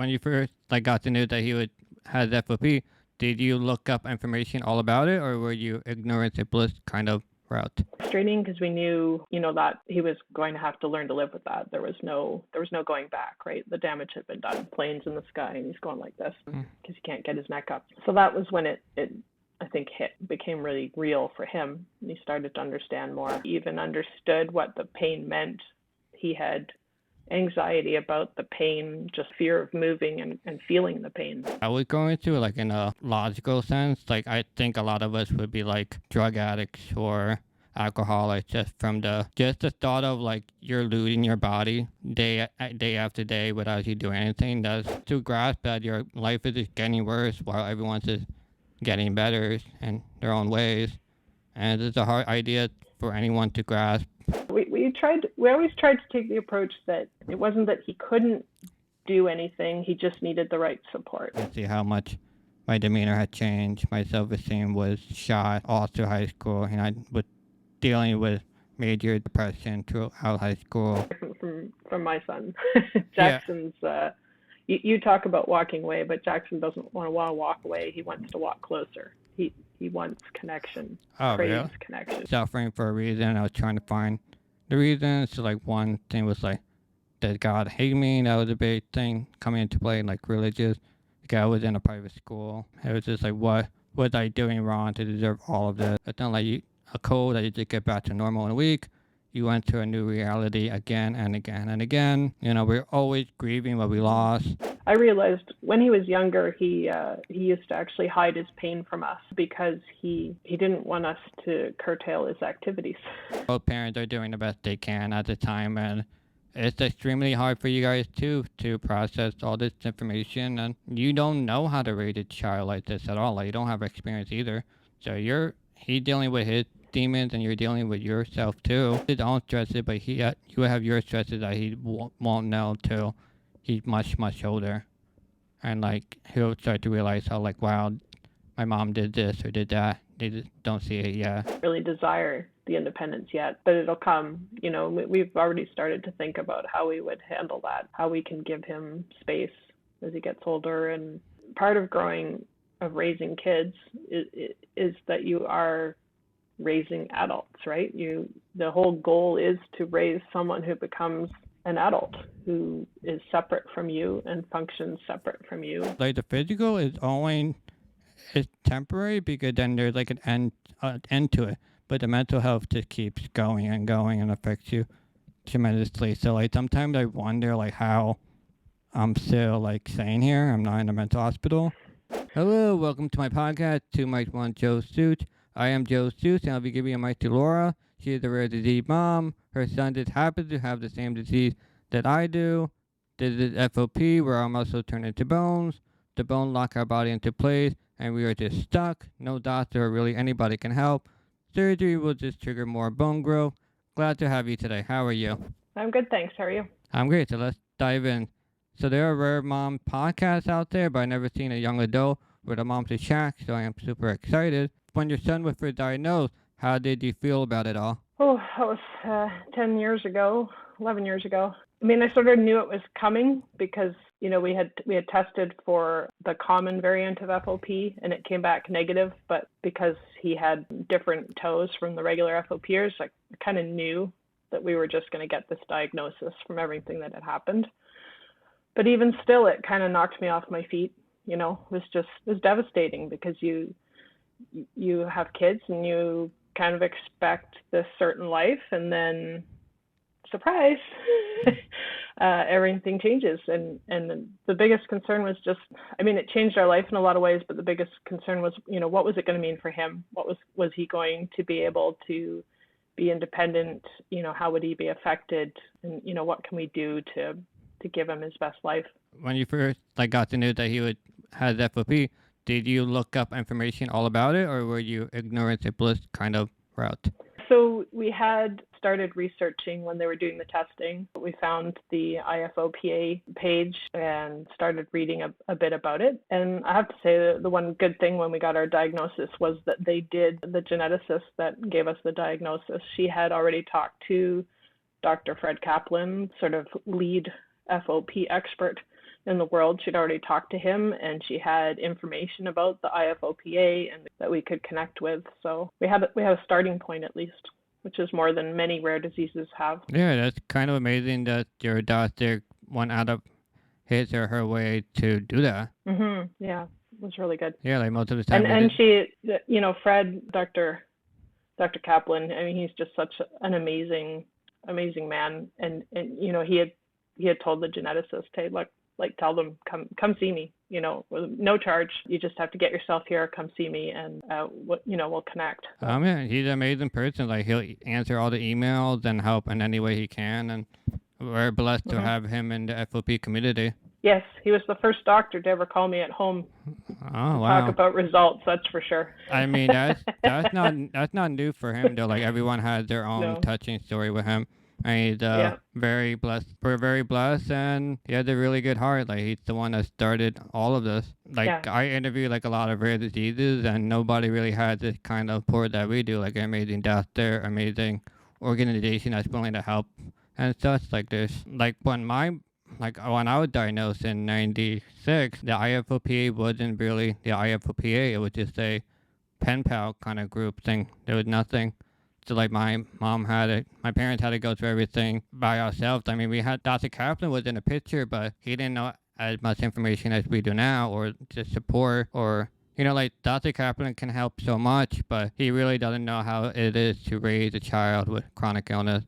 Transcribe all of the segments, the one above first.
When you first got the news that he had FOP, did you look up information all about it, or were you ignorance and bliss kind of route? Frustrating because we knew, that he was going to have to learn to live with that. There was no going back, right? The damage had been done. Planes in the sky, and he's going like this because he can't get his neck up. So that was when it I think became really real for him. And he started to understand more. He even understood what the pain meant. He had anxiety about the pain, just fear of moving and feeling the pain. I was going through in a logical sense. I think a lot of us would be drug addicts or alcoholics, just from the thought of you're losing your body day after day without you doing anything. That's to grasp that your life is just getting worse while everyone's just getting better in their own ways. And it's a hard idea for anyone to grasp. We always tried to take the approach that it wasn't that he couldn't do anything, he just needed the right support. I see how much my demeanor had changed. My self-esteem was shot all through high school, and I was dealing with major depression throughout high school. From my son. Jackson's you talk about walking away, but Jackson doesn't want to walk away. He wants to walk closer. He wants connection. Craves connection. Suffering for a reason. I was trying to find the reason. So one thing was does God hate me? That was a big thing coming into play, religious. I was in a private school. It was just what was I doing wrong to deserve all of this? It's not a cold that you just get back to normal in a week. You went to a new reality again and again and again. We're always grieving what we lost. I realized when he was younger, he used to actually hide his pain from us because he didn't want us to curtail his activities. Both parents are doing the best they can at the time, and it's extremely hard for you guys too to process all this information, and you don't know how to raise a child like this at all. You don't have experience either. So he's dealing with his demons, and you're dealing with yourself too. His own stresses, but you have your stresses that he won't know till he's much, much older. And he'll start to realize how wow, my mom did this or did that. They just don't see it yet. Really desire the independence yet, but it'll come. We've already started to think about how we would handle that, how we can give him space as he gets older. And part of raising kids is that you are raising adults, right? The whole goal is to raise someone who becomes an adult, who is separate from you and functions separate from you. The physical is temporary, because then there's an end to it, but the mental health just keeps going and going and affects you tremendously. So sometimes I wonder how I'm still staying here. I'm not in a mental hospital. Hello, welcome to my podcast, Two Mics, One Joe Suits. I am Joe Suits, and I'll be giving a mic to Lara. She is a rare disease mom. Her son just happens to have the same disease that I do. This is FOP, where our muscles turn into bones. The bones lock our body into place, and we are just stuck. No doctor or really anybody can help. Surgery will just trigger more bone growth. Glad to have you today. How are you? I'm good, thanks. How are you? I'm great, so let's dive in. So there are rare mom podcasts out there, but I've never seen a young adult with a mom to chat, so I am super excited. When your son was first diagnosed, how did you feel about it all? Oh, that was 10 years ago, 11 years ago. I mean, I sort of knew it was coming because, we had tested for the common variant of FOP and it came back negative, but because he had different toes from the regular FOPers, I kind of knew that we were just going to get this diagnosis from everything that had happened. But even still, it kind of knocked me off my feet. It was devastating because you have kids and you kind of expect this certain life, and then surprise, everything changes. And the biggest concern was it changed our life in a lot of ways, but the biggest concern was, what was it going to mean for him? What was he going to be able to be independent? How would he be affected? And, what can we do to give him his best life? When you first got the news that he had FOP, did you look up information all about it, or were you ignorance and bliss kind of route? So we had started researching when they were doing the testing. We found the IFOPA page and started reading a bit about it. And I have to say the one good thing when we got our diagnosis was that the geneticist that gave us the diagnosis, she had already talked to Dr. Fred Kaplan, sort of lead FOP expert in the world. She'd already talked to him, and she had information about the IFOPA and that we could connect with. So we have a starting point at least, which is more than many rare diseases have. Yeah, that's kind of amazing that your doctor went out of his or her way to do that. Yeah, it was really good. Yeah, like most of the time. And she, Fred, Dr. Kaplan. I mean, he's just such an amazing man. And he had told the geneticist, hey, look, like tell them come see me. With no charge. You just have to get yourself here, come see me, and we'll connect. Yeah, he's an amazing person. Like he'll answer all the emails and help in any way he can, and we're blessed to have him in the FOP community. Yes, he was the first doctor to ever call me at home. Oh, wow. Talk about results, that's for sure. I mean, that's not new for him though. Like everyone has their own touching story with him. And he's very blessed. We're very blessed, and he has a really good heart. Like he's the one that started all of this. Like I interview like a lot of rare diseases, and nobody really has this kind of support that we do. Like an amazing doctor, amazing organization that's willing to help and such. Like there's like when I was diagnosed in '96, the IFOPA wasn't really the IFOPA. It was just a pen pal kind of group thing. There was nothing. So like my parents had to go through everything by ourselves. I mean, we had Dr. Kaplan was in the picture, but he didn't know as much information as we do now, or just support, or like Dr. Kaplan can help so much, but he really doesn't know how it is to raise a child with chronic illness.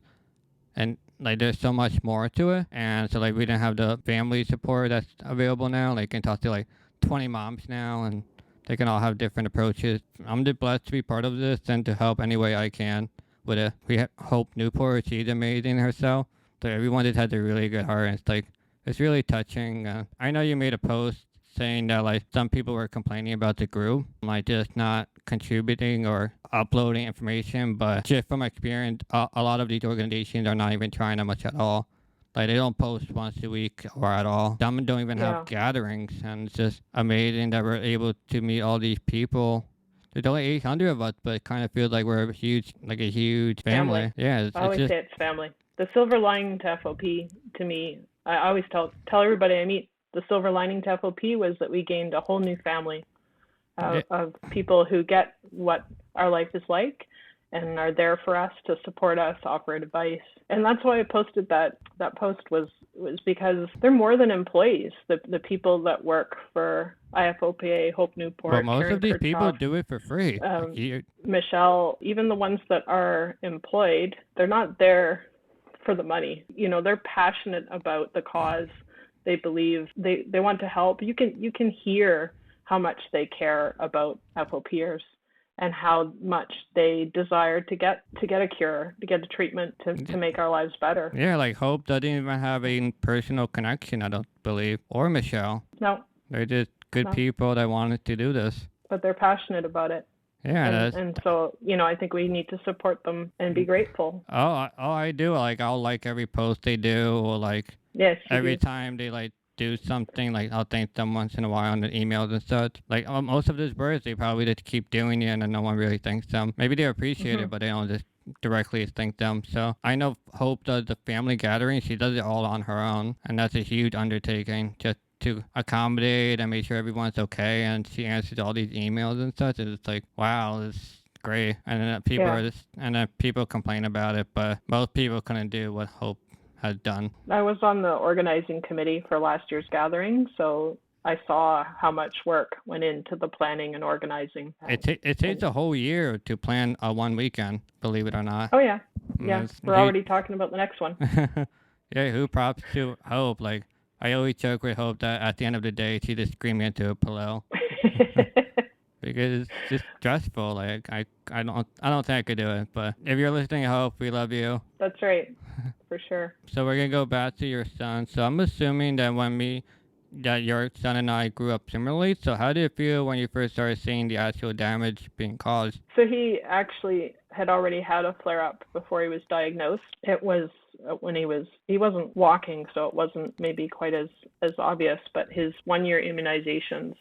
And like there's so much more to it, and so like we didn't have the family support that's available now. Like you can talk to like 20 moms now, and they can all have different approaches. I'm just blessed to be part of this and to help any way I can with it. We have Hope Newport, she's amazing herself. So everyone just has a really good heart, and it's really touching. I know you made a post saying that like some people were complaining about the group, like just not contributing or uploading information, but just from experience, a lot of these organizations are not even trying that much at all. Like they don't post once a week or at all. Some don't even have gatherings, and it's just amazing that we're able to meet all these people. There's only 800 of us, but it kind of feels like we're a huge family. Yeah, I always say it's family. The silver lining to FOP, to me, I always tell everybody I meet, the silver lining to FOP was that we gained a whole new family of people who get what our life is like and are there for us, to support us, offer advice. And that's why I posted that post was because they're more than employees. The people that work for IFOPA, Hope Newport, but most Karen of these people Kirchhoff, do it for free. Michelle, even the ones that are employed, they're not there for the money. They're passionate about the cause. They believe they want to help. You can hear how much they care about FOPers and how much they desire to get a cure, to get a treatment to make our lives better. Yeah, like Hope doesn't even have a personal connection, I don't believe, or Michelle. No. They're just good people that wanted to do this. But they're passionate about it. Yeah, and so I think we need to support them and be grateful. I do. Like I'll like every post they do, or like every time they like do something, like I'll thank them once in a while on the emails and such. Like most of these birds, they probably just keep doing it, and then no one really thanks them. Maybe they appreciate it, but they don't just directly thank them. So I know Hope does the family gathering. She does it all on her own, and that's a huge undertaking just to accommodate and make sure everyone's okay. And she answers all these emails and such, and it's like, wow, it's great. And then people complain about it, but most people couldn't do what Hope has done. I was on the organizing committee for last year's gathering, so I saw how much work went into the planning and organizing. It takes a whole year to plan a one weekend, believe it or not. Oh yeah, we're already talking about the next one. Yeah, who props to Hope? Like I always joke with Hope that at the end of the day, she just screaming into a pillow. Because it's just stressful. Like I don't think I could do it. But if you're listening, Hope, we love you. That's right, for sure. So we're gonna go back to your son. So I'm assuming that your son and I grew up similarly. So how did it feel when you first started seeing the actual damage being caused? So he actually had already had a flare-up before he was diagnosed. It was when he wasn't walking, so it wasn't maybe quite as obvious, but his 1-year immunizations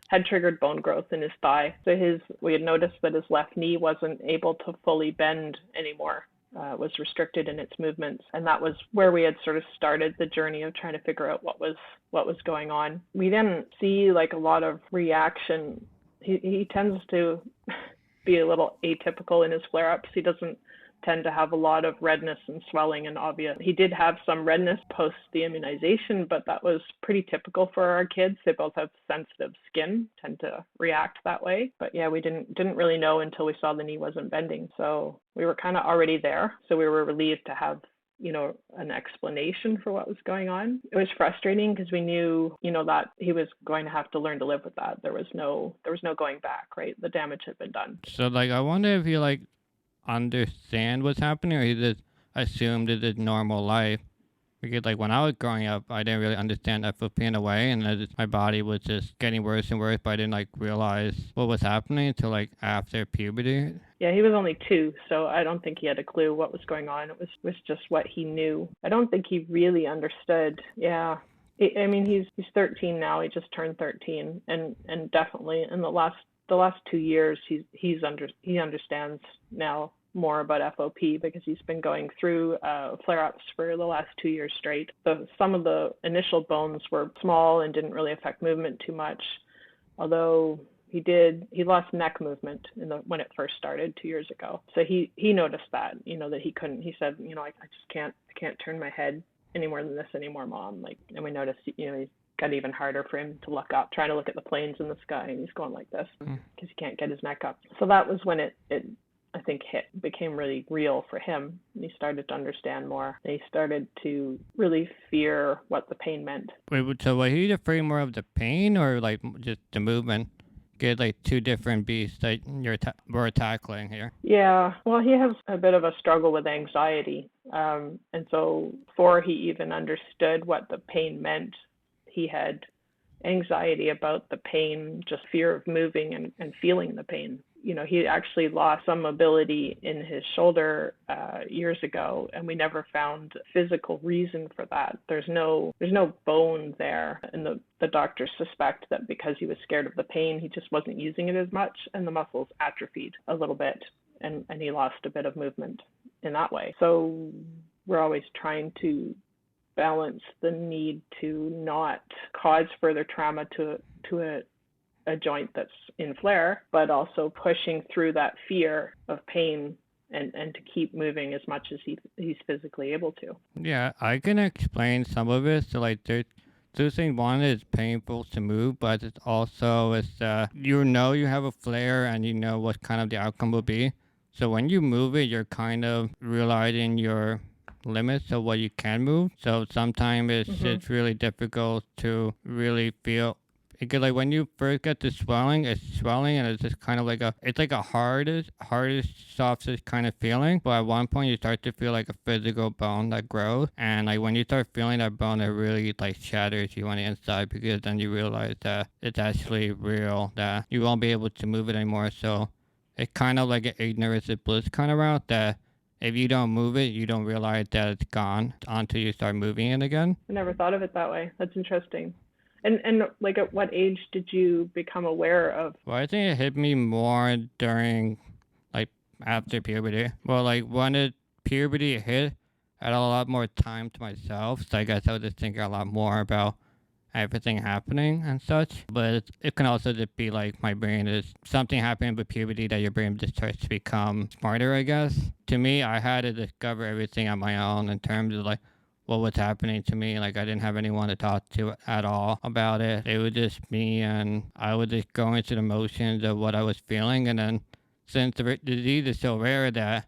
had triggered bone growth in his thigh. So we had noticed that his left knee wasn't able to fully bend anymore. was restricted in its movements, and that was where we had sort of started the journey of trying to figure out what was going on. We didn't see like a lot of reaction. He tends to be a little atypical in his flare-ups. He doesn't tend to have a lot of redness and swelling and obvious. He did have some redness post the immunization, but that was pretty typical for our kids. They both have sensitive skin, tend to react that way. But yeah, we didn't really know until we saw the knee wasn't bending. So we were kind of already there. So we were relieved to have an explanation for what was going on. It was frustrating because we knew, that he was going to have to learn to live with that. There was no going back, right? The damage had been done. So like, I wonder if you like understand what's happening, or you just assumed it is normal life. Because like when I was growing up, I didn't really understand FOP in a way, and my body was just getting worse and worse, but I didn't like realize what was happening until like after puberty. Yeah, he was only 2, so I don't think he had a clue what was going on. It was just what he knew. I don't think he really understood. Yeah. I mean, he's 13 now. He just turned 13, and definitely in the last 2 years, he understands now more about FOP because he's been going through flare-ups for the last 2 years straight. Some of the initial bones were small and didn't really affect movement too much, although he lost neck movement when it first started 2 years ago. So he noticed that, that he couldn't. He said, I just can't I can't turn my head any more than this anymore, Mom. Like, and we noticed, he got even harder for him to look up, trying to look at the planes in the sky, and he's going like this because he can't get his neck up. So that was when it I think became really real for him. And he started to understand more. And he started to really fear what the pain meant. Wait, so was he afraid more of the pain or like just the movement? Get like 2 different beasts that we're tackling here. Yeah, well, he has a bit of a struggle with anxiety, and so before he even understood what the pain meant, he had anxiety about the pain, just fear of moving and feeling the pain. He actually lost some mobility in his shoulder years ago, and we never found a physical reason for that. There's no bone there, and the doctors suspect that because he was scared of the pain, he just wasn't using it as much, and the muscles atrophied a little bit, and he lost a bit of movement in that way. So we're always trying to balance the need to not cause further trauma to a joint that's in flare, but also pushing through that fear of pain and to keep moving as much as he's physically able to. Yeah, I can explain some of it. So like there's 2 things. One is painful to move, but it's also you have a flare and you know what kind of the outcome will be. So when you move it, you're kind of realizing your limits of what you can move. So sometimes it's really difficult to really feel. Because like when you first get the swelling, it's swelling and it's just kind of like a hardest, softest kind of feeling. But at one point you start to feel like a physical bone that grows. And like when you start feeling that bone, it really like shatters you on the inside, because then you realize that it's actually real, that you won't be able to move it anymore. So it's kind of like an ignorance is bliss kind of route, that if you don't move it, you don't realize that it's gone until you start moving it again. I never thought of it that way. That's interesting. And like at what age did you become aware of? Well, I think it hit me more during like after puberty. Well, like when puberty hit, I had a lot more time to myself. So I guess I was just thinking a lot more about everything happening and such. But it can also just be like my brain is something happening with puberty that your brain just starts to become smarter, I guess. To me, I had to discover everything on my own in terms of like what was happening to me. Like I didn't have anyone to talk to at all about it. It was just me, and I was just going through the motions of what I was feeling. And then since the disease is so rare that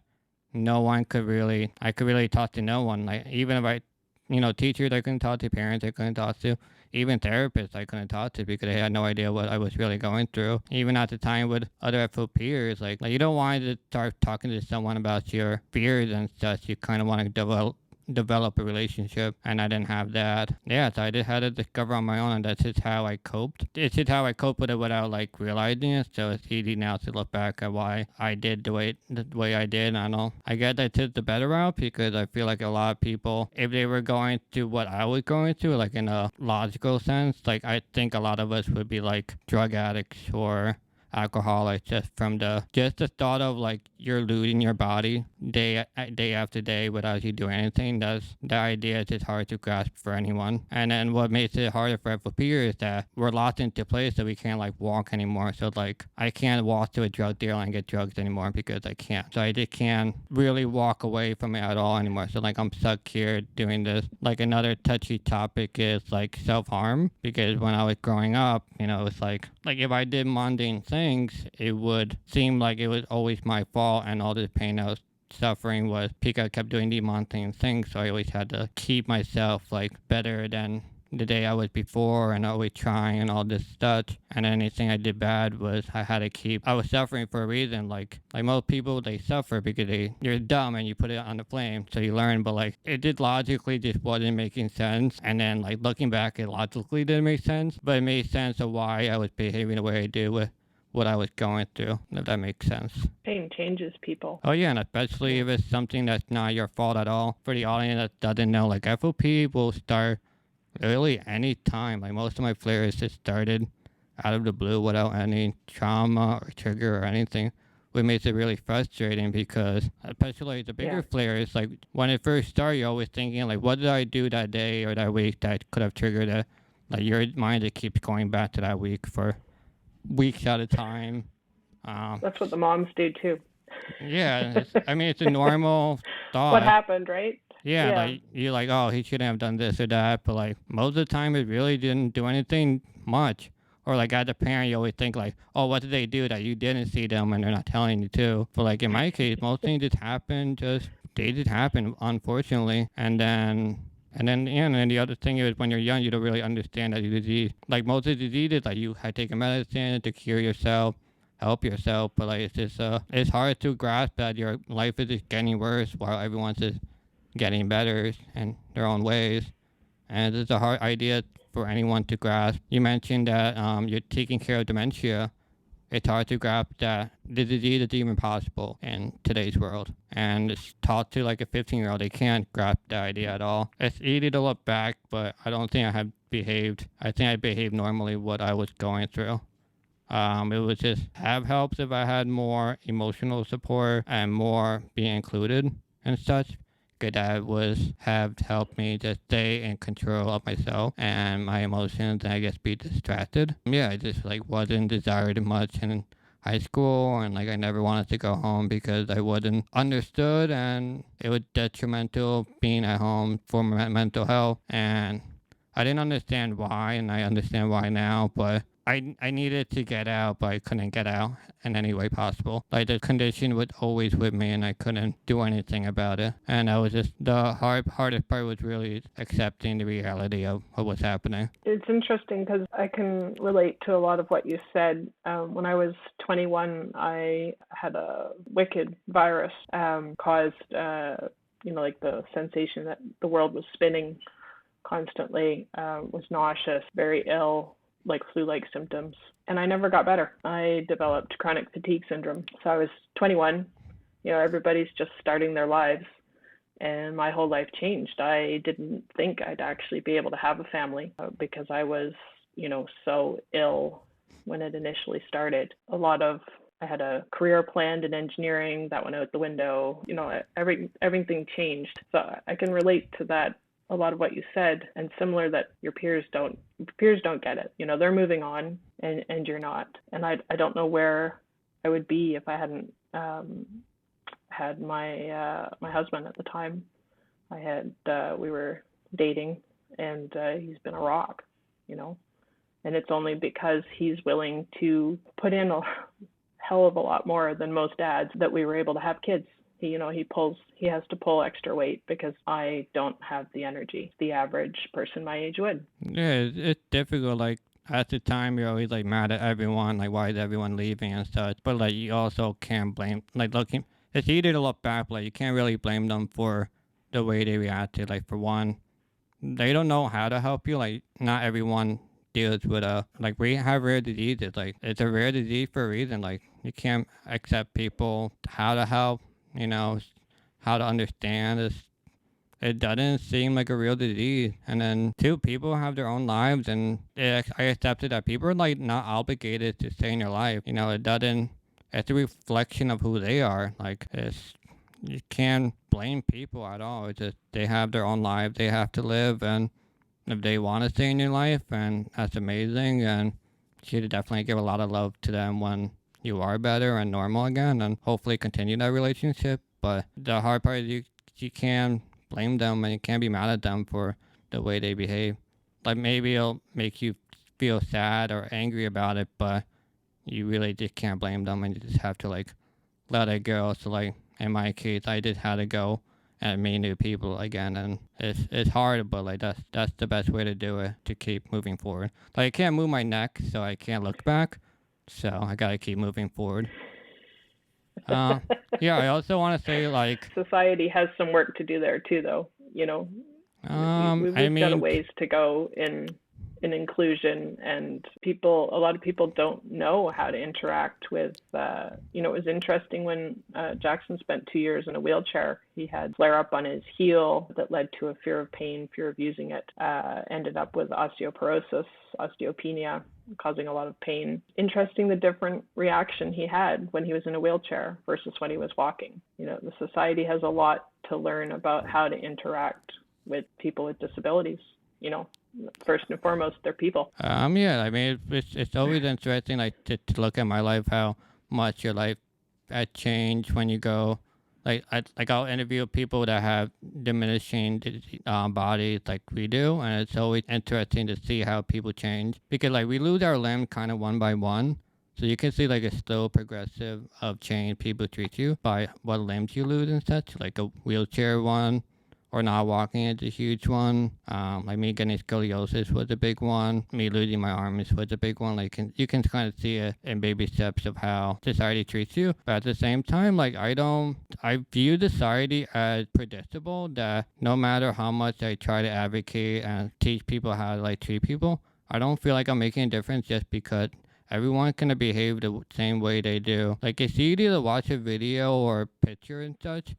I could really talk to no one. Like even if teachers I couldn't talk to, parents I couldn't talk to, even therapists I couldn't talk to because they had no idea what I was really going through. Even at the time with other FO peers, like you don't want to start talking to someone about your fears and such. You kind of want to develop a relationship, and I didn't have that. Yeah, so I just had to discover on my own, and that's just how I coped. It's just how I coped with it without like realizing it. So it's easy now to look back at why I did the way I did. I guess I took the better route because I feel like a lot of people, if they were going through what I was going through, like in a logical sense, like I think a lot of us would be like drug addicts or alcoholic just from the thought of like you're losing your body day after day without you doing anything. That's the idea is just hard to grasp for anyone. And then what makes it harder for FOP is that we're locked into place that we can't like walk anymore. So like I can't walk to a drug dealer and get drugs anymore because I can't. So I just can't really walk away from it at all anymore. So like I'm stuck here doing this. Like another touchy topic is like self-harm, because when I was growing up, it's like if I did mundane things, it would seem like it was always my fault, and all this pain I was suffering was because I kept doing the mundane things. So I always had to keep myself like better than the day I was before, and always trying and all this stuff. And anything I did bad was I had to keep. I was suffering for a reason. Like most people, they suffer because you're dumb and you put it on the flame, so you learn. But like it did logically just wasn't making sense. And then like looking back, it logically didn't make sense, but it made sense of why I was behaving the way I did with what I was going through, if that makes sense. Pain changes people. Oh yeah, and especially if it's something that's not your fault at all. For the audience that doesn't know, like FOP will start really any time. Like most of my flares just started out of the blue without any trauma or trigger or anything, which makes it really frustrating because especially the bigger flares, like when it first started, you're always thinking like, what did I do that day or that week that could have triggered it? Like your mind just keeps going back to that week for weeks at a time. That's what the moms do too. Yeah, it's a normal thought. What happened, right? Yeah, like you're like, oh, he shouldn't have done this or that, but like most of the time it really didn't do anything much. Or like as a parent, you always think like, oh, what did they do that you didn't see them and they're not telling you to? But like in my case, most things just happen, they just happen, unfortunately. And then the other thing is when you're young, you don't really understand that disease. Like most of the diseases, like you had taken medicine to cure yourself, help yourself, but like it's just it's hard to grasp that your life is just getting worse while everyone's just getting better in their own ways. And it's a hard idea for anyone to grasp. You mentioned that you're taking care of dementia. It's hard to grasp that the disease is even possible in today's world. And it's taught to like a 15-year-old. They can't grasp the idea at all. It's easy to look back, but I don't think I think I behaved normally what I was going through. It would just have helped if I had more emotional support and more being included and such. That have helped me just stay in control of myself and my emotions, and I guess be distracted. Yeah, I just like wasn't desired much in high school, and like I never wanted to go home because I wasn't understood, and it was detrimental being at home for my mental health, and I didn't understand why, and I understand why now, but I needed to get out, but I couldn't get out in any way possible. Like the condition was always with me, and I couldn't do anything about it. And that was just the hardest part was really accepting the reality of what was happening. It's interesting because I can relate to a lot of what you said. When I was 21, I had a wicked virus caused, like the sensation that the world was spinning constantly, was nauseous, very ill, like flu-like symptoms, and I never got better. I developed chronic fatigue syndrome. So I was 21, everybody's just starting their lives, and my whole life changed. I didn't think I'd actually be able to have a family because I was, so ill when it initially started. I had a career planned in engineering that went out the window. Everything changed. So I can relate to that, a lot of what you said, and similar that your peers don't get it. They're moving on and you're not. And I don't know where I would be if I hadn't had my husband at the time. We were dating, and he's been a rock, and it's only because he's willing to put in a hell of a lot more than most dads that we were able to have kids. He has to pull extra weight because I don't have the energy the average person my age would. Yeah, it's difficult. Like at the time, you're always like mad at everyone. Like, why is everyone leaving and such? But like, you also can't blame. Like, looking, it's easy to look back. But like, you can't really blame them for the way they reacted. Like, for one, they don't know how to help you. Like, not everyone deals with like we have rare diseases. Like, it's a rare disease for a reason. Like, you can't accept people how to help. How to understand. it doesn't seem like a real disease. And then two, people have their own lives, and I accepted that people are like not obligated to stay in your life. It doesn't. It's a reflection of who they are. Like you can't blame people at all. It's just they have their own lives they have to live, and if they want to stay in your life, and that's amazing. And you should definitely give a lot of love to them when you are better and normal again, and hopefully continue that relationship. But the hard part is you can't blame them, and you can't be mad at them for the way they behave. Like maybe it'll make you feel sad or angry about it, but you really just can't blame them, and you just have to like let it go. So like in my case, I just had to go and meet new people again, and it's hard, but like that's the best way to do it, to keep moving forward. Like I can't move my neck, so I can't look back, so I gotta keep moving forward. uh yeah, I also want to say like Society has some work to do there too, though. I We've got a mean, ways to go in inclusion, and a lot of people don't know how to interact with. It was interesting when Jackson spent 2 years in a wheelchair. He had flare up on his heel that led to a fear of pain, fear of using it. Ended up with osteoporosis, osteopenia, causing a lot of pain. Interesting the different reaction he had when he was in a wheelchair versus when he was walking. The society has a lot to learn about how to interact with people with disabilities. First and foremost, they're people. yeah, I mean, it's always interesting, like to look at my life, how much your life had changed when you go. I'll interview people that have diminishing bodies like we do, and it's always interesting to see how people change, because like we lose our limb kind of one by one. So you can see like a slow progressive of change people treat you by what limbs you lose and such, like a wheelchair one, or not walking is a huge one. Like me getting scoliosis was a big one. Me losing my arms was a big one. Like you can kind of see it in baby steps of how society treats you. But at the same time, like I view society as predictable, that no matter how much I try to advocate and teach people how to like treat people, I don't feel like I'm making a difference just because everyone's gonna behave the same way they do. Like it's easy to watch a video or a picture and such,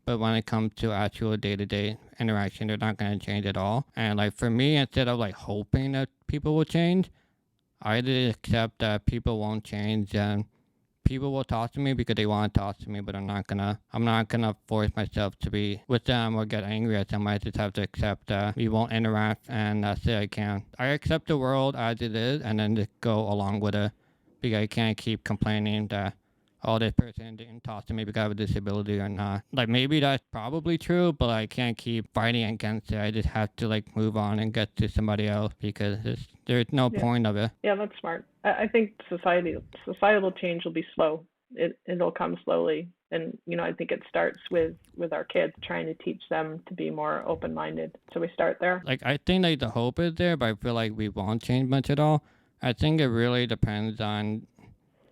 but when it comes to actual day-to-day interaction, they're not going to change at all. And like for me, instead of like hoping that people will change, I just accept that people won't change, and people will talk to me because they want to talk to me, but I'm not gonna force myself to be with them or get angry at them. I just have to accept that we won't interact, and that's it. I accept the world as it is, and then just go along with it, because I can't keep complaining that, oh, this person didn't talk to me because I have a disability or not. Like maybe that's probably true, but I can't keep fighting against it. I just have to like move on and get to somebody else, because there's no Yeah. point of it. Yeah, that's smart. I think societal change will be slow. It'll come slowly, and I think it starts with our kids, trying to teach them to be more open-minded. So we start there. Like I think like the hope is there, but I feel like we won't change much at all. I think it really depends on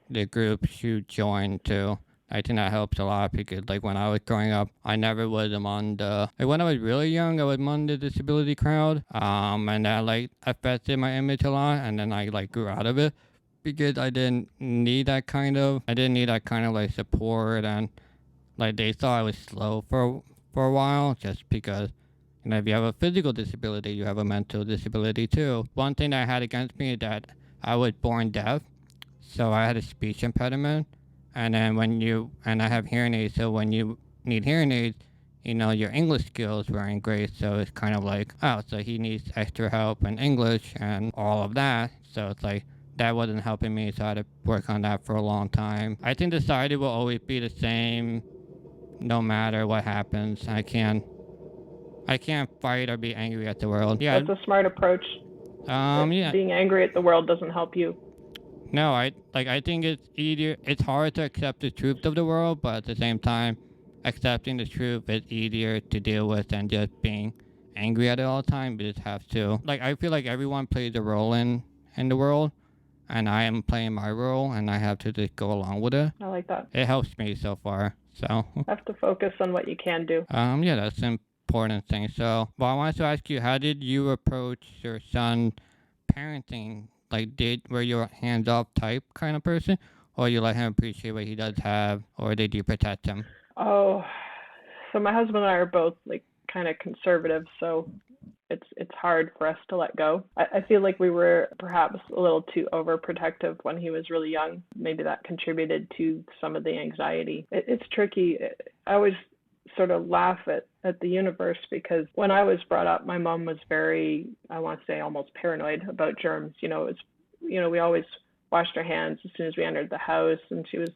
the groups you join too. I think that helps a lot, because like when I was growing up, I never was among when I was really young, I was among the disability crowd. And that like affected my image a lot, and then I like grew out of it, because I didn't need that kind of like support, and like they thought I was slow for a while, just because if you have a physical disability, you have a mental disability too. One thing I had against me is that I was born deaf, so I had a speech impediment, and then I have hearing aids, so when you need hearing aids, your English skills weren't great, so it's kind of like, oh, so he needs extra help in English and all of that. So it's like, that wasn't helping me, so I had to work on that for a long time. I think society will always be the same, no matter what happens. I can't fight or be angry at the world. Yeah. That's a smart approach. Yeah. Being angry at the world doesn't help you. No, I think it's easier. It's hard to accept the truth of the world, but at the same time, accepting the truth is easier to deal with than just being angry at it all the time. You just have to, like, I feel like everyone plays a role in the world, and I am playing my role, and I have to just go along with it. I like that. It helps me so far. So have to focus on what you can do. Yeah, that's an important thing. So, well, I wanted to ask you, how did you approach your son parenting? Like, were you a hands-off type kind of person, or you let him appreciate what he does have, or did you protect him? Oh, so my husband and I are both like kind of conservative, so it's hard for us to let go. I feel like we were perhaps a little too overprotective when he was really young. Maybe that contributed to some of the anxiety. It's tricky. I always sort of laugh at the universe because when I was brought up, my mom was very, I want to say almost paranoid about germs. We always washed our hands as soon as we entered the house, and she was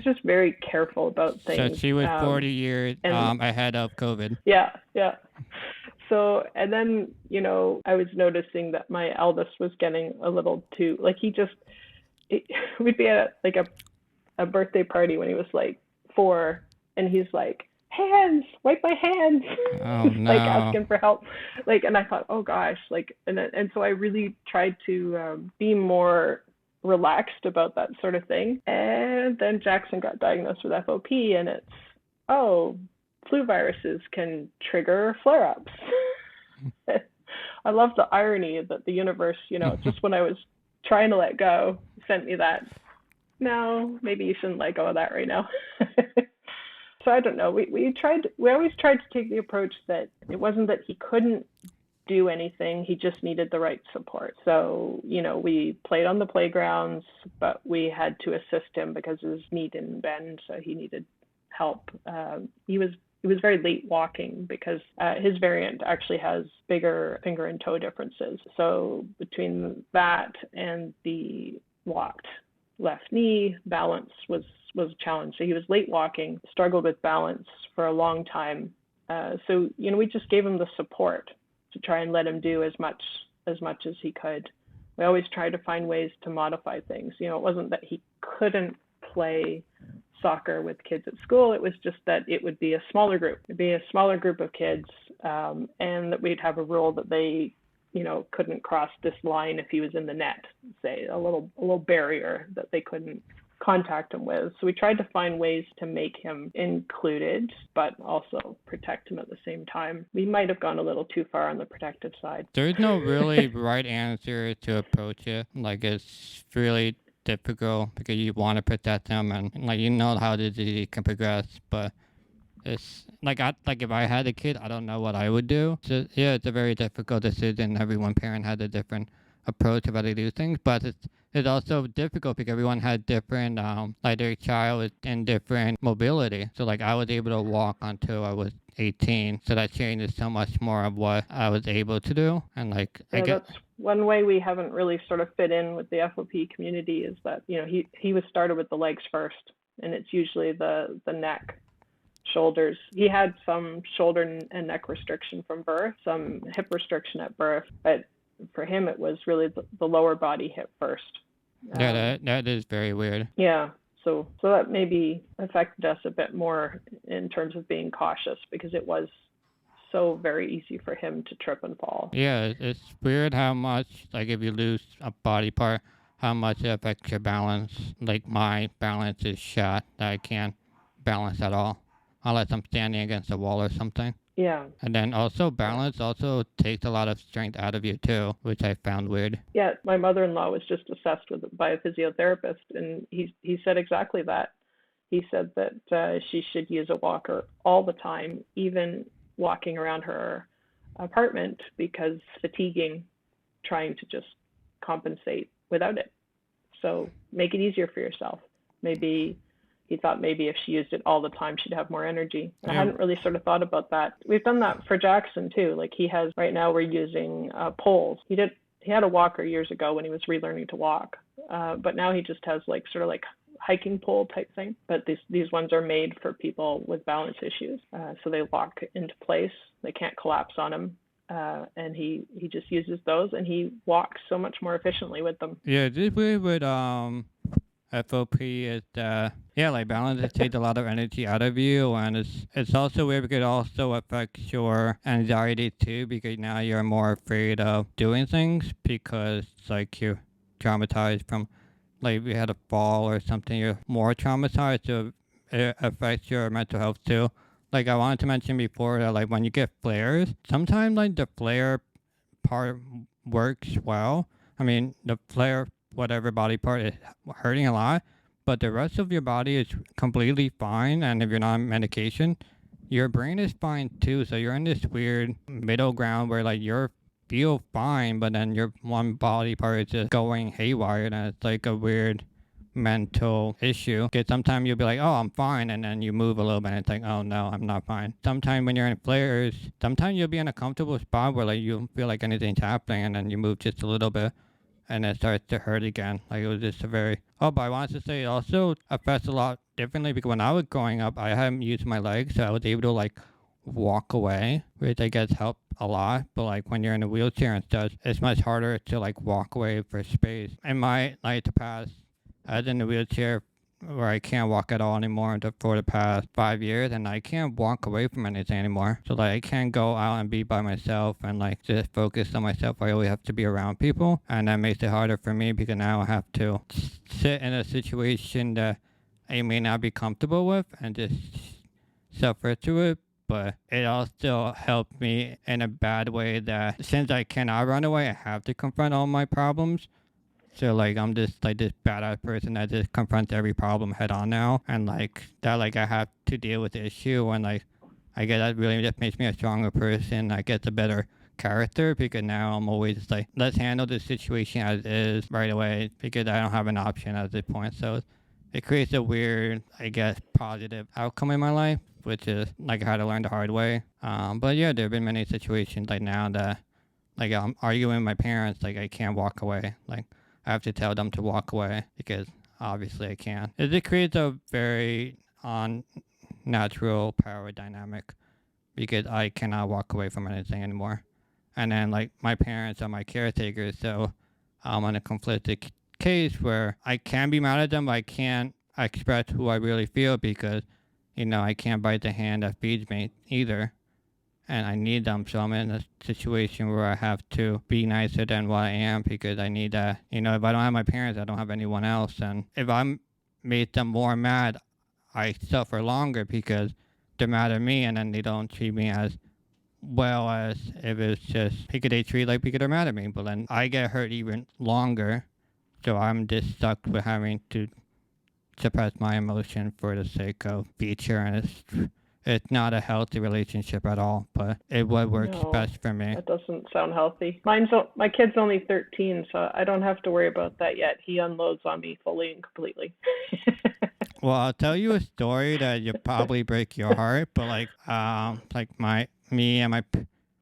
just very careful about things. So she was 40 years ahead of COVID. Yeah. So, and then, I was noticing that my eldest was getting a little too, like we'd be at like a birthday party when he was like 4, and he's like, hands, wipe my hands. Oh, no. Like asking for help. Like, and I thought, oh gosh, like, and so I really tried to be more relaxed about that sort of thing. And then Jackson got diagnosed with FOP, and it's, flu viruses can trigger flare-ups. I love the irony that the universe, just when I was trying to let go, sent me that. No, maybe you shouldn't let go of that right now. So I don't know. We always tried to take the approach that it wasn't that he couldn't do anything, he just needed the right support. So, we played on the playgrounds, but we had to assist him because his knee didn't bend, so he needed help. He was very late walking because his variant actually has bigger finger and toe differences. So between that and the locked left knee, balance was a challenge. So he was late walking, struggled with balance for a long time. So we just gave him the support to try and let him do as much as he could. We always tried to find ways to modify things. It wasn't that he couldn't play soccer with kids at school. It was just that it would be a smaller group. It'd be a smaller group of kids, and that we'd have a rule that they, couldn't cross this line if he was in the net, say a little barrier that they couldn't contact him with. So we tried to find ways to make him included, but also protect him at the same time. We might have gone a little too far on the protective side. There's no really right answer to approach it. Like, it's really difficult because you want to protect them, and like how the disease can progress, but it's like if I had a kid, I don't know what I would do. So yeah, it's a very difficult decision. Every parent had a different approach of how to do things, but it's also difficult because everyone had different like their child is in different mobility. So like I was able to walk until I was 18, so that changes so much more of what I was able to do. And like that's one way we haven't really sort of fit in with the FOP community is that he was started with the legs first, and it's usually the neck, shoulders. He had some shoulder and neck restriction from birth, some hip restriction at birth, but for him it was really the lower body hit first. Yeah, that is very weird. Yeah. So that maybe affected us a bit more in terms of being cautious because it was so very easy for him to trip and fall. Yeah, it's weird how much, like if you lose a body part, how much it affects your balance. Like my balance is shot. I can't balance at all unless I'm standing against a wall or something. Yeah. And then also balance also takes a lot of strength out of you too, which I found weird. Yeah, my mother-in-law was just assessed by a physiotherapist, and he said exactly that. He said that she should use a walker all the time, even walking around her apartment, because fatiguing, trying to just compensate without it. So make it easier for yourself. He thought maybe if she used it all the time, she'd have more energy. I hadn't really sort of thought about that. We've done that for Jackson too. Like right now we're using poles. He had a walker years ago when he was relearning to walk, but now he just has sort of hiking pole type thing. But these ones are made for people with balance issues, so they lock into place. They can't collapse on him. And he just uses those, and he walks so much more efficiently with them. Yeah, this way with FOP is like balance. It takes a lot of energy out of you, and it's also weird because it also affects your anxiety too, because now you're more afraid of doing things because like you're traumatized from if you had a fall or something, you're more traumatized, so it affects your mental health too. Like I wanted to mention before that when you get flares, sometimes the flare part works well. I mean the flare whatever body part is hurting a lot, but the rest of your body is completely fine, and if you're not on medication, your brain is fine too. So you're in this weird middle ground where like you're feel fine, but then your one body part is just going haywire, and it's like a weird mental issue. Because sometimes you'll be like, oh, I'm fine, and then you move a little bit, and it's like, oh no, I'm not fine. Sometimes when you're in flares, sometimes you'll be in a comfortable spot where like you don't feel like anything's happening, and then you move just a little bit, and it starts to hurt again. Like it was just a very. Oh, but I wanted to say it also affects a lot differently because when I was growing up, I hadn't used my legs, so I was able to like walk away, which I guess helped a lot. But like when you're in a wheelchair and stuff, it's much harder to like walk away for space. In my like the past, I was in the wheelchair where I can't walk at all anymore for the past 5 years, and I can't walk away from anything anymore. So like I can't go out and be by myself and like just focus on myself. I always have to be around people, and that makes it harder for me because now I have to sit in a situation that I may not be comfortable with and just suffer through it. But it also helped me in a bad way that since I cannot run away, I have to confront all my problems. So like I'm just like this badass person that just confronts every problem head on now, and like that like I have to deal with the issue, and like I guess that really just makes me a stronger person. I get a better character because now I'm always just like, let's handle the situation as is right away because I don't have an option at this point. So it creates a weird, I guess, positive outcome in my life, which is like I had to learn the hard way. But yeah, there have been many situations like now that like I'm arguing with my parents, like I can't walk away. Like I have to tell them to walk away because obviously I can't. It creates a very unnatural power dynamic because I cannot walk away from anything anymore. And then like my parents are my caretakers, so I'm in a conflicted case where I can be mad at them, but I can't express who I really feel because, I can't bite the hand that feeds me either. And I need them, so I'm in a situation where I have to be nicer than what I am because I need that. If I don't have my parents, I don't have anyone else. And if I'm made them more mad, I suffer longer because they're mad at me and then they don't treat me as well as if it's just because they treat like because they're mad at me. But then I get hurt even longer, so I'm just stuck with having to suppress my emotion for the sake of feature, and it's not a healthy relationship at all, but it what works No, best for me. that doesn't sound healthy. My kid's only 13, so I don't have to worry about that yet. He unloads on me fully and completely. Well, I'll tell you a story that you probably break your heart, but like me and my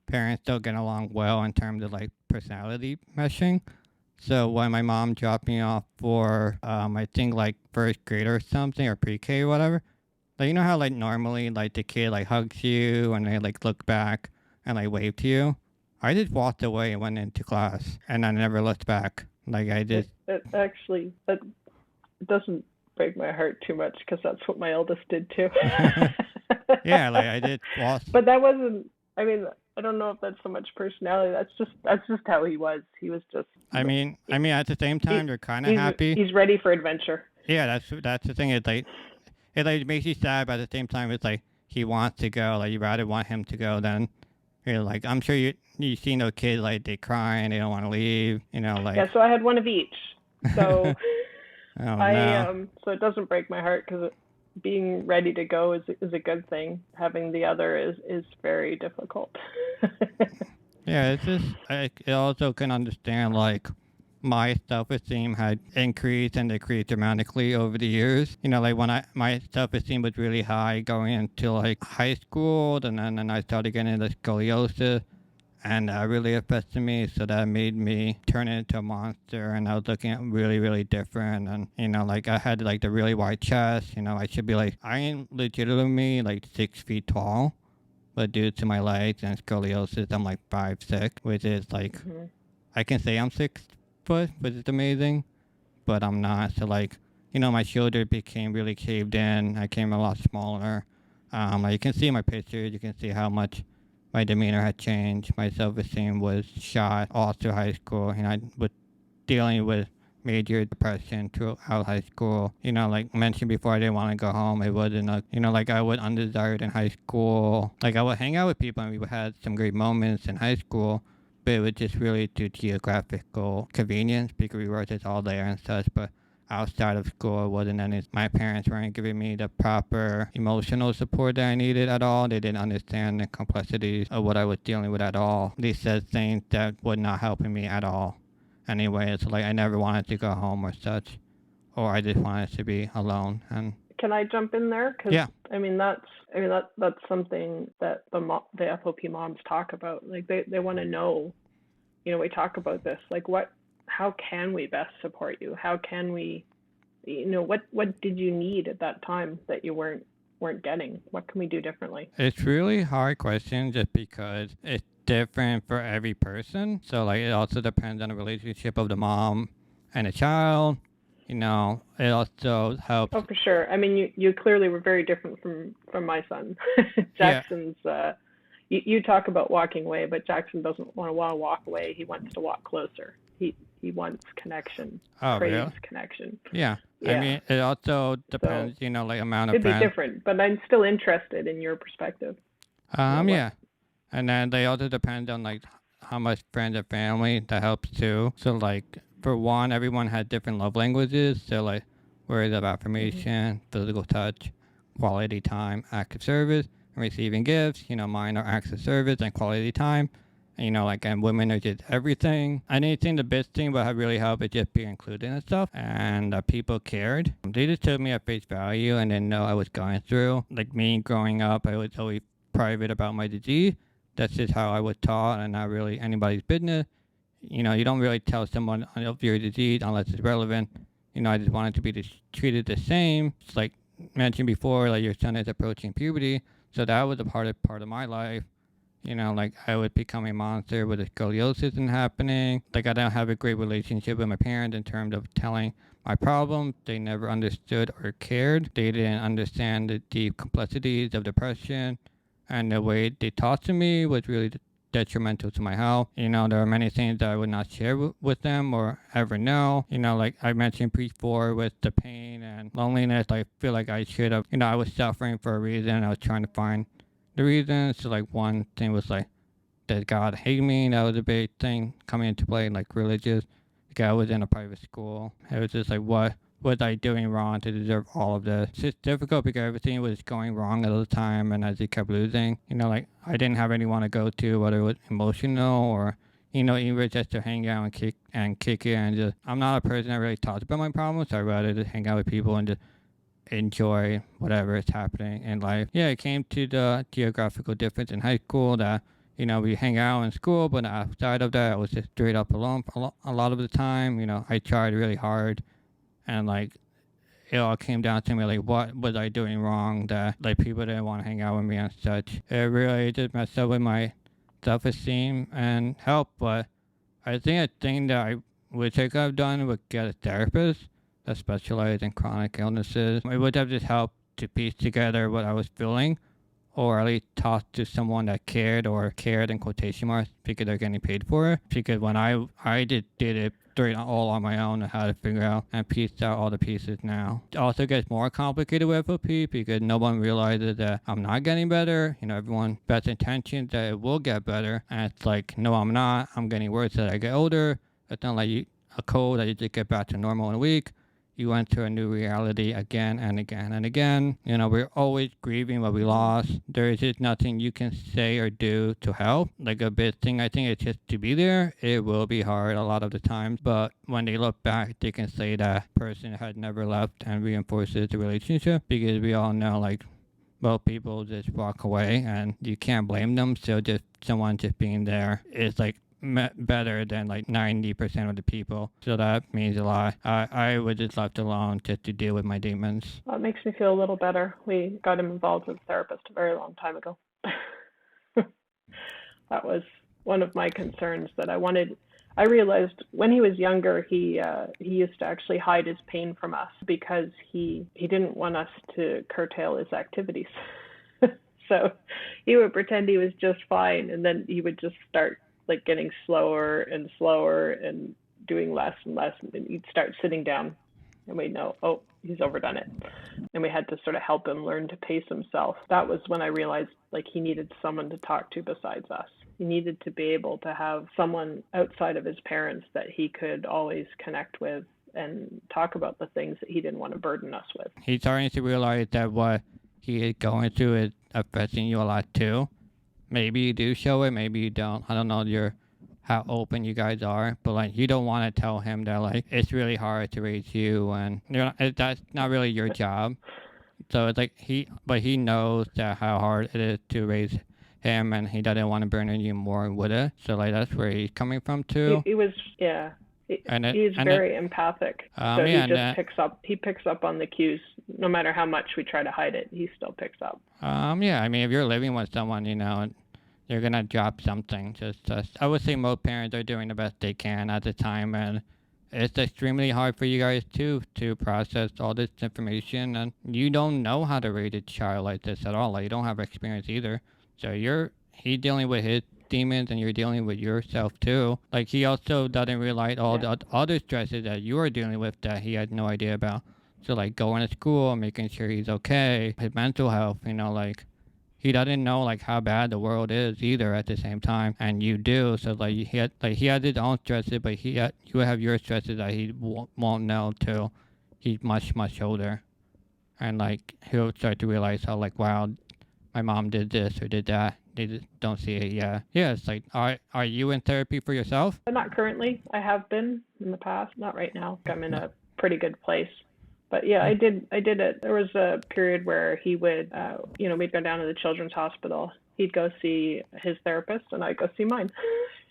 parents don't get along well in terms of like personality meshing. So when my mom dropped me off for I think like first grade or something or pre-K or whatever, like you know how like normally like the kid like hugs you and they like look back and like wave to you. I just walked away and went into class and I never looked back. Like I just It actually that doesn't break my heart too much because that's what my eldest did too. yeah, like I did walk. But that wasn't. I mean, I don't know if that's so much personality. That's just how he was. He was just. I mean at the same He, time you're kind of happy. he's ready for adventure. Yeah, that's the thing. It like makes you sad, but at the same time it's like he wants to go. Like you rather want him to go than you're like I'm sure you see no kids like they cry and they don't want to leave. Like Yeah, so I had one of each. So oh I no. so it doesn't break my heart because being ready to go is a good thing. Having the other is very difficult. Yeah, it's just I also can understand like my self-esteem had increased and decreased dramatically over the years. Like when my self-esteem was really high going into like high school, and then I started getting into scoliosis, and that really affected me. So that made me turn into a monster, and I was looking at really, really different. And like I had like the really wide chest. I should be like I ain't legitimately like 6 feet tall, but due to my legs and scoliosis, I'm like 5'6", which is like Mhm. I can say I'm 6 foot, which is amazing, but I'm not. So like, my shoulder became really caved in. I came a lot smaller. Like you can see my pictures. You can see how much my demeanor had changed. My self-esteem was shot all through high school. I was dealing with major depression throughout high school. Like mentioned before, I didn't want to go home. It wasn't like I was undesired in high school. Like I would hang out with people and we had some great moments in high school, but it was just really due to geographical convenience because we were just all there and such. But outside of school. It wasn't any, my parents weren't giving me the proper emotional support that I needed at all. They didn't understand the complexities of what I was dealing with at all. They said things that were not helping me at all. Anyway, it's like I never wanted to go home or such, or I just wanted to be alone. And Can I jump in there? Because yeah, that's something that the FOP moms talk about. Like they want to know. We talk about this. Like how can we best support you? How can we, what did you need at that time that you weren't getting? What can we do differently? it's really hard question just because it's different for every person. So like it also depends on the relationship of the mom and the child. It also helps. Oh, for sure. I mean, you clearly were very different from my son. Yeah. Jackson's. You talk about walking away, but Jackson doesn't want to walk away. He wants to walk closer. He wants connection. Oh, Craves really? connection. Yeah. I Yeah. mean, it also So depends, like amount of it'd be friends. different, but I'm still interested in your perspective. What? Yeah. And then they also depend on like how much friends and family that helps too. So like for one, everyone has different love languages. So like words of Hmm. affirmation, physical touch, quality time, acts of service, and receiving gifts. Mine are acts of service and quality time. And women are just everything. And anything, the best thing what have really helped is just being included and stuff. And people cared. They just took me at face value and didn't know I was going through. Like me growing up, I was always private about my disease. That's just how I was taught and not really anybody's business. You don't really tell someone of your disease unless it's relevant. I just wanted to be treated the same. It's like mentioned before, like your son is approaching puberty. So that was a part of my life. Like I would become a monster with a scoliosis and happening. Like I don't have a great relationship with my parents in terms of telling my problems. They never understood or cared. They didn't understand the deep complexities of depression, and the way they talked to me was really detrimental to my health. There are many things that I would not share with them or ever know. Like I mentioned before with the pain and loneliness, I feel like I should have, I was suffering for a reason. I was trying to find the reasons. So like one thing was like, did God hate me? That was a big thing coming into play, like religious. Like I was in a private school. It was just like, what was I doing wrong to deserve all of this? It's just difficult because everything was going wrong at the time, and as he kept losing, like I didn't have anyone to go to, whether it was emotional or even just to hang out and kick it, and just I'm not a person that really talks about my problems. So I'd rather just hang out with people and just enjoy whatever is happening in life. Yeah, it came to the geographical difference in high school that, we hang out in school, but outside of that, I was just straight up alone a lot of the time. I tried really hard, and like it all came down to me like, what was I doing wrong that like people didn't want to hang out with me and such. It really just messed up with my self-esteem and health. But I think a thing that I wish I could have done would get a therapist that specialized in chronic illnesses. It would have just helped to piece together what I was feeling, or at least talk to someone that cared in quotation marks because they're getting paid for it. Because when I just did it straight all on my own and how to figure out and piece out all the pieces now. It also gets more complicated with FOP because no one realizes that I'm not getting better. Everyone best intentions that it will get better, and it's like, no, I'm not. I'm getting worse as I get older. It's not like a cold that you just get back to normal in a week. You enter a new reality again and again and again. We're always grieving what we lost. There is just nothing you can say or do to help. Like a big thing, I think it's just to be there. It will be hard a lot of the times, but when they look back, they can say that person had never left and reinforces the relationship because we all know, like, well, people just walk away and you can't blame them. So just someone just being there is like better than like 90% of the people. So that means a lot. I was just left alone just to deal with my demons. Well, it makes me feel a little better. We got him involved with a therapist a very long time ago. That was one of my concerns that I wanted. I realized when he was younger, he used to actually hide his pain from us because he didn't want us to curtail his activities. So he would pretend he was just fine, and then he would just start like getting slower and slower and doing less and less, and then he'd start sitting down, and we'd know, oh, he's overdone it, and we had to sort of help him learn to pace himself. That was when I realized like he needed someone to talk to besides us. He needed to be able to have someone outside of his parents that he could always connect with and talk about the things that he didn't want to burden us with. He's starting to realize that what he is going through is affecting you a lot too. Maybe you do show it, maybe you don't. I don't know how open you guys are, but like you don't want to tell him that like it's really hard to raise you, and that's not really your job. So it's like he knows that how hard it is to raise him, and he doesn't want to burden you more with it. So like that's where he's coming from too. He was, yeah. He's very empathic, so yeah, he picks up on the cues. No matter how much we try to hide it, he still picks up. Yeah, I mean, if you're living with someone, you're gonna drop something. Just I would say most parents are doing the best they can at the time, and it's extremely hard for you guys too to process all this information, and you don't know how to raise a child like this at all. Like you don't have experience either, so he's dealing with his demons and you're dealing with yourself too. Like he also doesn't realize all the other stresses that you are dealing with that he had no idea about. So like going to school, making sure he's okay, his mental health, like he doesn't know like how bad the world is either at the same time, and you do. So like he has his own stresses, but you have your stresses that he won't know till he's much older, and like he'll start to realize how like wow, my mom did this or did that. They just don't see it. Yeah. It's like, are you in therapy for yourself? But not currently. I have been in the past. Not right now. I'm in a pretty good place. But yeah, I did it. There was a period where he would, we'd go down to the children's hospital. He'd go see his therapist, and I'd go see mine.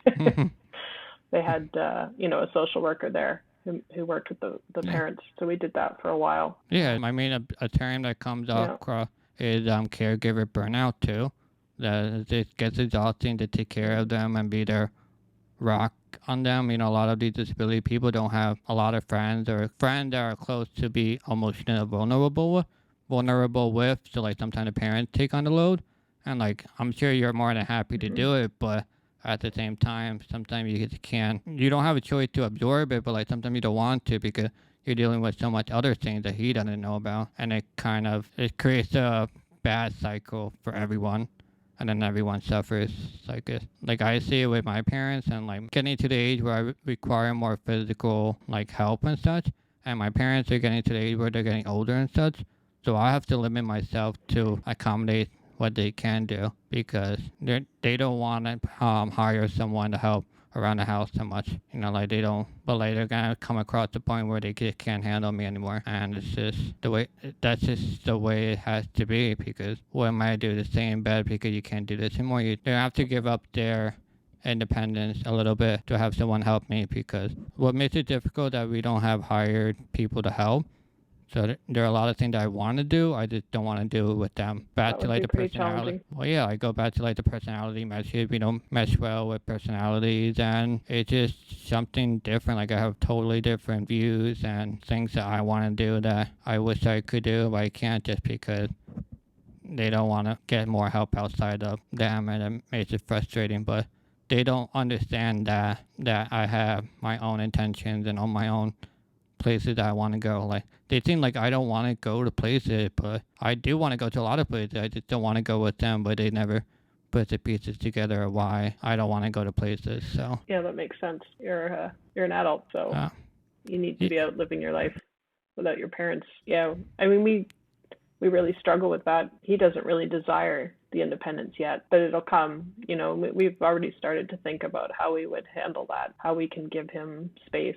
They had, a social worker there who worked with the parents. So we did that for a while. Yeah, I mean, a term that comes up is caregiver burnout too. That it gets exhausting to take care of them and be their rock on them. A lot of these disability people don't have a lot of friends or friends that are close to be emotionally vulnerable with. So like sometimes the parents take on the load, and like I'm sure you're more than happy to do it, but at the same time, sometimes you just can't. You don't have a choice to absorb it, but like sometimes you don't want to because you're dealing with so much other things that he doesn't know about, and it creates a bad cycle for everyone. And then everyone suffers like this. Like I see it with my parents, and like getting to the age where I require more physical like help and such, and my parents are getting to the age where they're getting older and such, so I have to limit myself to accommodate what they can do because they don't want to hire someone to help around the house so much, like they don't, but like they're gonna come across the point where they just can't handle me anymore, and that's just the way it has to be, because what am I to do to stay in bed because you can't do this anymore? They have to give up their independence a little bit to have someone help me, because what makes it difficult that we don't have hired people to help. So there are a lot of things that I want to do. I just don't want to do it with them. Back to like the personality. Well, yeah, I go back to like the personality meshes. We don't mesh well with personalities, and it's just something different. Like I have totally different views and things that I want to do that I wish I could do, but I can't just because they don't want to get more help outside of them, and it makes it frustrating. But they don't understand that I have my own intentions and on my own places that I want to go. Like they seem like I don't want to go to places, but I do want to go to a lot of places. I just don't want to go with them, but they never put the pieces together of why I don't want to go to places. So yeah, that makes sense. You're an adult, so you need to be out living your life without your parents. Yeah, I mean we really struggle with that. He doesn't really desire the independence yet, but it'll come. We've already started to think about how we would handle that, how we can give him space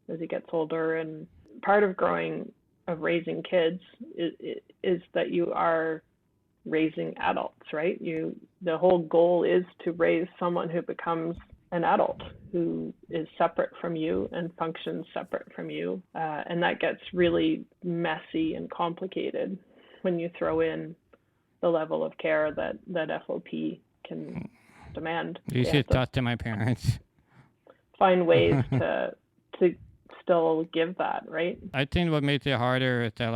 as he gets older. And part of raising kids is that you are raising adults, right? The whole goal is to raise someone who becomes an adult, who is separate from you and functions separate from you. And that gets really messy and complicated when you throw in the level of care that FOP can demand. You should talk to my parents. Find ways to still give that, right? I think what makes it harder is that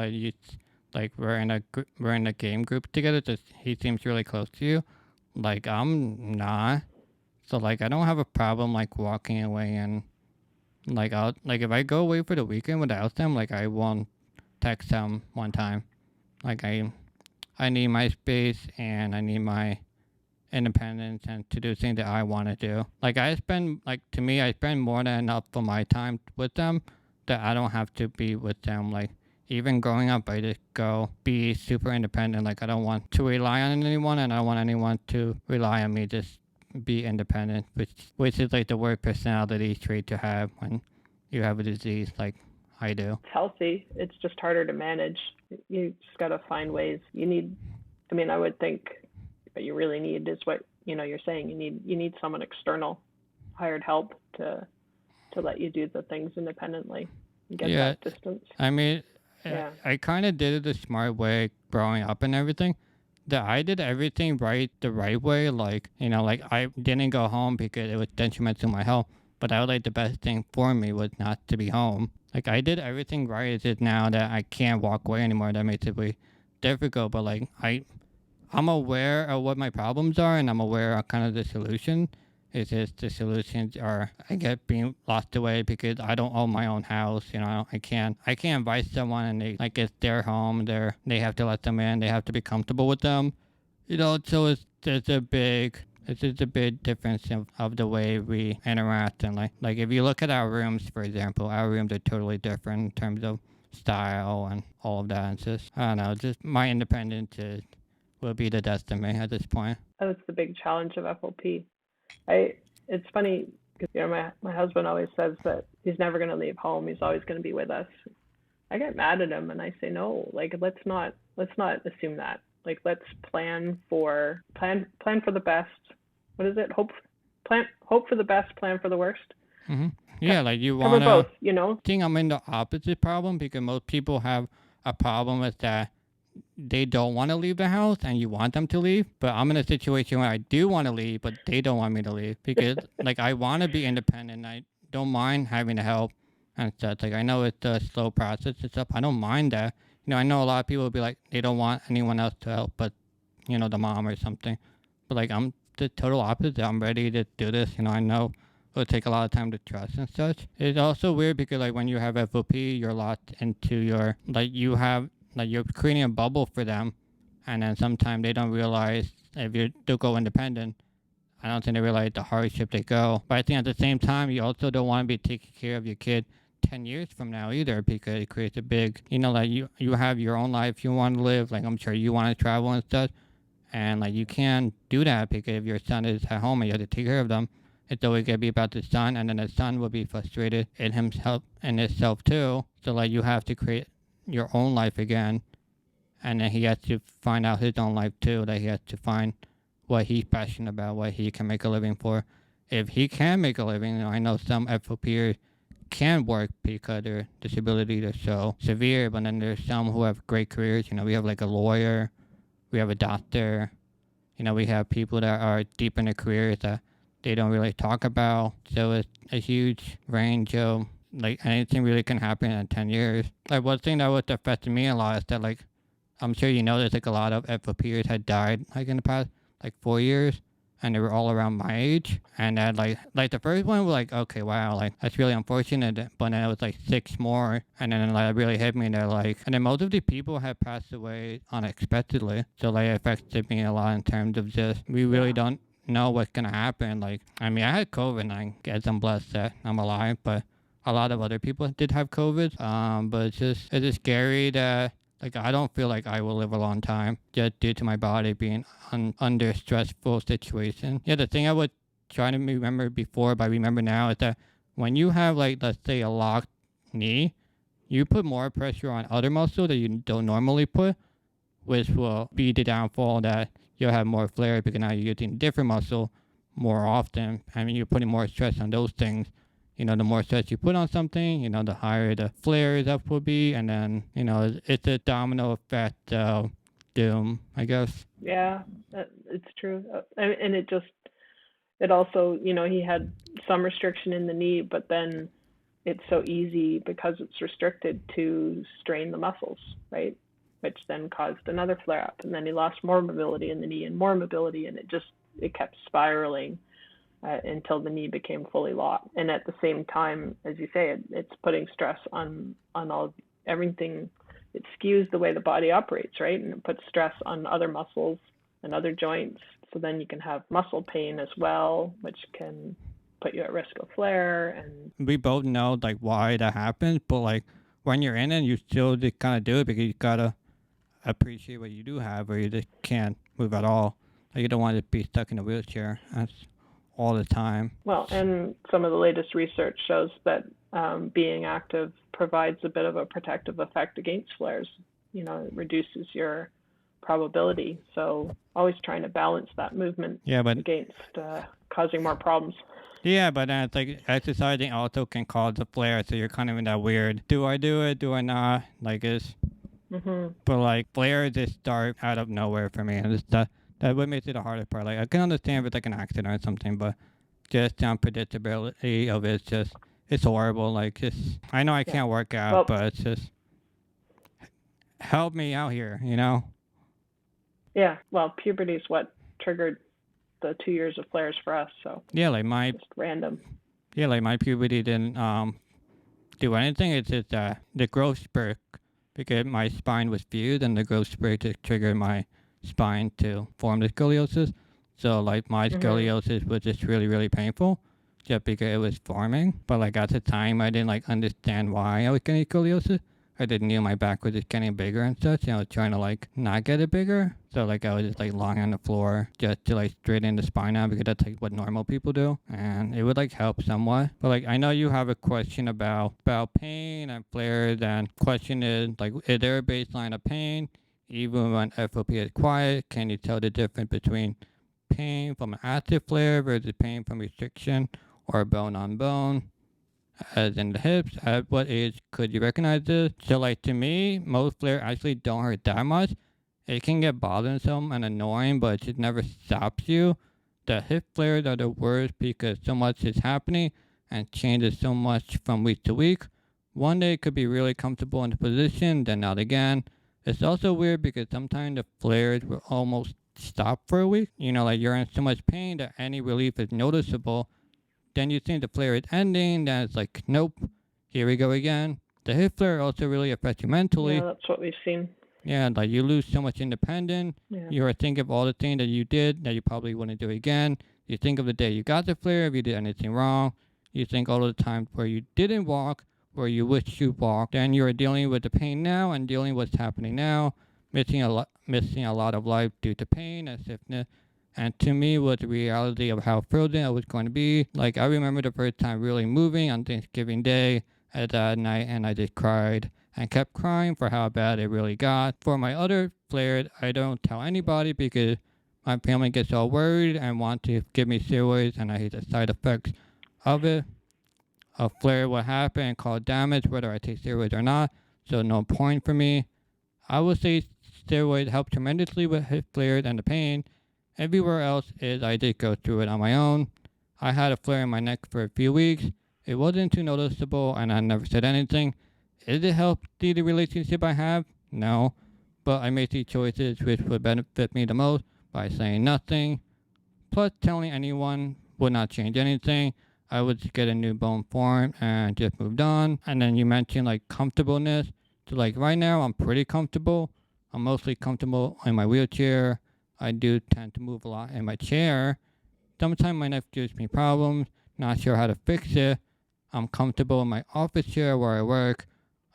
we're in a game group together. Just he seems really close to you, like I'm not. So like I don't have a problem like walking away, and like if I go away for the weekend without them, like I won't text them one time. Like I need my space and I need my independence and to do things that I want to do. Like I spend more than enough of my time with them that I don't have to be with them. Like, even growing up, I just go be super independent. Like, I don't want to rely on anyone, and I don't want anyone to rely on me. Just be independent, which is like the worst personality trait to have when you have a disease like I do. It's healthy. It's just harder to manage. You just got to find ways. You need, I mean, I would think what you really need is what, you're saying. You need someone external, hired help to let you do the things independently and get Yeah, that distance. I mean, Yeah. I kind of did it the smart way growing up and everything. That I did everything right the right way. Like, like I didn't go home because it was detrimental to my health. But I was like the best thing for me was not to be home. Like, I did everything right. It's just now that I can't walk away anymore. That makes it really difficult. But like I'm aware of what my problems are, and I'm aware of kind of the solution. It's just the solutions are I get being lost away because I don't own my own house. I can't invite someone and they like it's their home. They have to let them in. They have to be comfortable with them. So it's just a big difference of the way we interact. And like if you look at our rooms, for example, our rooms are totally different in terms of style and all of that. It's just I don't know, just my independence will be the death of me at this point. That's the big challenge of FOP. It's funny because my husband always says that he's never going to leave home. He's always going to be with us. I get mad at him and I say no. Like let's not assume that. Like let's plan for the best. What is it? Hope for the best, plan for the worst. hmm Yeah, like you Cover wanna. both. I think I'm in the opposite problem because most people have a problem with that they don't want to leave the house and you want them to leave. But I'm in a situation where I do want to leave, but they don't want me to leave because like I want to be independent. I don't mind having to help and stuff. Like I know it's a slow process and stuff. I don't mind that. I know a lot of people will be like they don't want anyone else to help, but the mom or something. But like I'm the total opposite. I'm ready to do this. I know it'll take a lot of time to trust and such. It's also weird because like when you have FOP, you're locked into your you're creating a bubble for them, and then sometimes they don't realize if you do go independent. I don't think they realize the hardship they go. But I think at the same time, you also don't want to be taking care of your kid 10 years from now either because it creates a big, like you have your own life you want to live. Like I'm sure you want to travel and stuff. And like you can't do that because if your son is at home and you have to take care of them, it's always gonna be about the son, and then the son will be frustrated in himself and himself too. So like you have to create your own life again, and then he has to find out his own life too. That he has to find what he's passionate about, what he can make a living for. If he can make a living, I know some FOPers can work because their disabilities are so severe, but then there's some who have great careers. We have like a lawyer, we have a doctor, we have people that are deep in their careers that they don't really talk about. So it's a huge range of like anything really can happen in 10 years. Like one thing that was affecting me a lot is that like I'm sure there's like a lot of FOPers had died like in the past like 4 years, and they were all around my age. And that like the first one was like okay, wow, like that's really unfortunate. But then it was like 6 more, and then like it really hit me. That like and then most of the people had passed away unexpectedly. So like it affected me a lot in terms of just we really don't know what's gonna happen. Like I mean I had COVID and I guess I'm blessed that I'm alive, but a lot of other people did have COVID. But it's just scary that like I don't feel like I will live a long time just due to my body being under a stressful situation. Yeah, the thing I was trying to remember before, but I remember now is that when you have like let's say a locked knee, you put more pressure on other muscles that you don't normally put, which will be the downfall that you'll have more flare because now you're using different muscle more often. I mean, you're putting more stress on those things. The more stress you put on something, the higher the flares up will be. And then, it's a domino effect of doom, I guess. Yeah, it's true. And it also, he had some restriction in the knee, but then it's so easy because it's restricted to strain the muscles, right? Which then caused another flare up. And then he lost more mobility in the knee and more mobility. And it kept spiraling until the knee became fully locked. And at the same time, as you say, it's putting stress on everything. It skews the way the body operates, right? And it puts stress on other muscles and other joints. So then you can have muscle pain as well, which can put you at risk of flare. And We both know like why that happens, but like when you're in it, you still just kind of do it because you gotta appreciate what you do have, or you just can't move at all. Like you don't want to be stuck in a wheelchair. That's all the time. well, and some of the latest research shows that being active provides a bit of a protective effect against flares. It reduces your probability. So always trying to balance that movement Yeah, but against causing more problems. yeah, but then it's like exercising also can cause a flare, so you're kind of in that weird. Do I do it? Do I not? Like it's. But like flares just start out of nowhere for me, and it's that what makes it the hardest part. Like I can understand if it's like an accident or something, but just the unpredictability of it's horrible. Like I know I can't work out, Well, but it's just help me out here, yeah. Well, puberty is what triggered the 2 years of flares for us. So Yeah, like my just random. puberty didn't do anything. It's just the growth spurt because my spine was fused, and the growth spurt just triggered my spine to form the scoliosis. So like my scoliosis was just really really painful, just because it was forming. But like at the time, I didn't like understand why I was getting scoliosis. I just knew my back was just getting bigger and such, and I was trying to like not get it bigger. So like I was just like lying on the floor just to like straighten the spine out because that's like what normal people do, and it would like help somewhat. But like I know you have a question about pain and flares, and question is like, is there a baseline of pain even when FOP is quiet? Can you tell the difference between pain from an active flare versus pain from restriction or bone on bone? As in the hips, at what age could you recognize this? So like to me, most flares actually don't hurt that much. It can get bothersome and annoying, but it just never stops you. The hip flares are the worst because so much is happening and changes so much from week to week. One day it could be really comfortable in the position, then not again. It's also weird because sometimes the flares will almost stop for a week. Like you're in so much pain that any relief is noticeable. Then you think the flare is ending, then it's like, nope, here we go again. The hip flare also really affects you mentally. Yeah, that's what we've seen. Yeah, like you lose so much independence. Yeah. You think of all the things that you did that you probably wouldn't do again. You think of the day you got the flare, if you did anything wrong. You think all of the times where you didn't walk, where you wish you walked. Then you're dealing with the pain now and dealing with what's happening now, missing a lot of life due to pain and stiffness. And to me was the reality of how frozen I was going to be. Like I remember the first time really moving on Thanksgiving Day at that night, and I just cried and kept crying for how bad it really got. For my other flares, I don't tell anybody because my family gets all worried and want to give me steroids, and I hate the side effects of it. A flare will happen and cause damage whether I take steroids or not, so no point for me. I would say steroids help tremendously with hip flares and the pain. Everywhere else is I did go through it on my own. I had a flare in my neck for a few weeks. It wasn't too noticeable and I never said anything. Did it help the relationship I have? No. But I made these choices which would benefit me the most by saying nothing. Plus telling anyone would not change anything. I would just get a new bone formed and just moved on. And then you mentioned like comfortableness. So like right now I'm pretty comfortable. I'm mostly comfortable in my wheelchair. I do tend to move a lot in my chair. Sometimes my neck gives me problems, not sure how to fix it. I'm comfortable in my office chair where I work.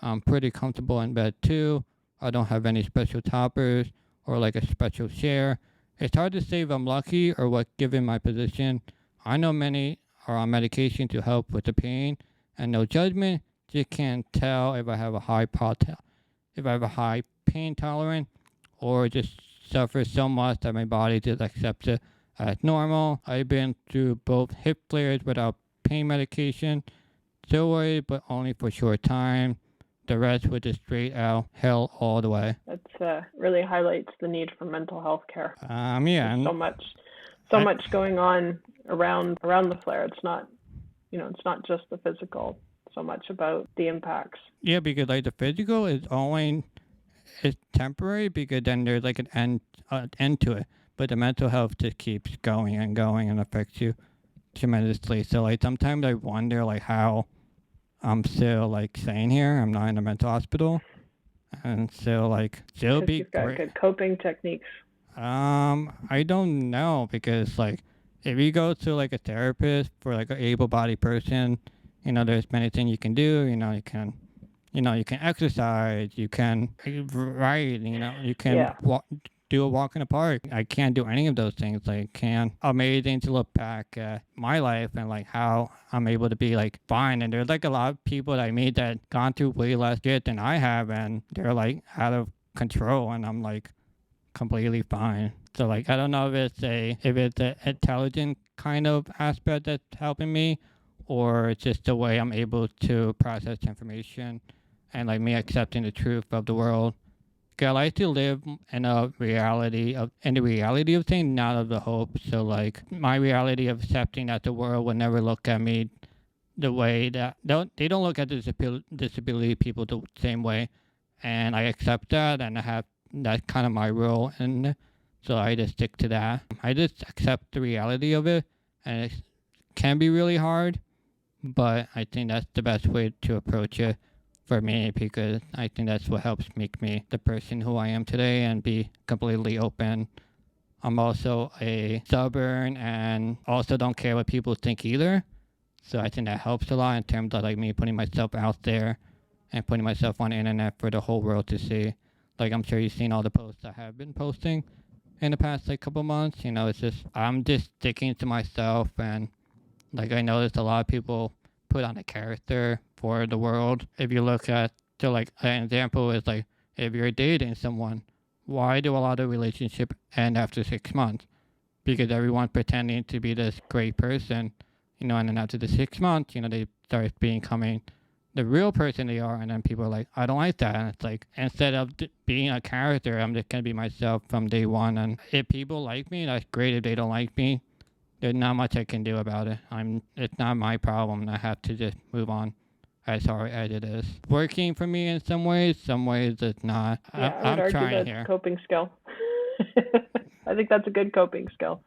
I'm pretty comfortable in bed too. I don't have any special toppers or like a special chair. It's hard to say if I'm lucky or what given my position. I know many are on medication to help with the pain and no judgment. Just can't tell if I have a high pain tolerance or just suffer so much that my body just accepts it as normal. I've been through both hip flares without pain medication, steroids, but only for a short time. The rest was just straight out hell all the way. That really highlights the need for mental health care. Yeah, There's so much going on around the flare. It's not, it's not just the physical. So much about the impacts. Yeah, because like the physical is temporary because then there's like an end to it. But the mental health just keeps going and going and affects you tremendously. So like sometimes I wonder like how I'm still like staying here. I'm not in a mental hospital, and still be you've got great. Good coping techniques. I don't know because like if you go to like a therapist for like an able-bodied person, there's many things you can do. You can exercise, you can write, you can Yeah. do a walk in the park. I can't do any of those things. Like, can amazing to look back at my life and like how I'm able to be like fine. And there's like a lot of people that I meet that gone through way less shit than I have, and they're like out of control, and I'm like completely fine. So like I don't know if it's a intelligent kind of aspect that's helping me, or it's just the way I'm able to process information and like me accepting the truth of the world. 'Cause I like to live in the reality of things, not of the hope. So like my reality of accepting that the world will never look at me the way that they don't look at disability people the same way, and I accept that, and I have that's kind of my role, and so I just stick to that. I just accept the reality of it, and it can be really hard, but I think that's the best way to approach it for me, because I think that's what helps make me the person who I am today and be completely open. I'm also a stubborn and also don't care what people think either. So I think that helps a lot in terms of like me putting myself out there and putting myself on the internet for the whole world to see. Like I'm sure you've seen all the posts I have been posting in the past like couple months. It's just I'm just sticking to myself, and like I noticed a lot of people put on a character for the world. If you look at so like an example is like if you're dating someone, why do a lot of relationships end after 6 months? Because everyone's pretending to be this great person, and then after the 6 months, they start becoming the real person they are, and then people are like, I don't like that, and it's like instead of being a character, I'm just gonna be myself from day one, and if people like me, that's great. If they don't like me, there's not much I can do about it. It's not my problem. I have to just move on as hard as it is. Working for me in some ways it's not. Yeah, I would I'm argue trying that's here. a coping skill. I think that's a good coping skill.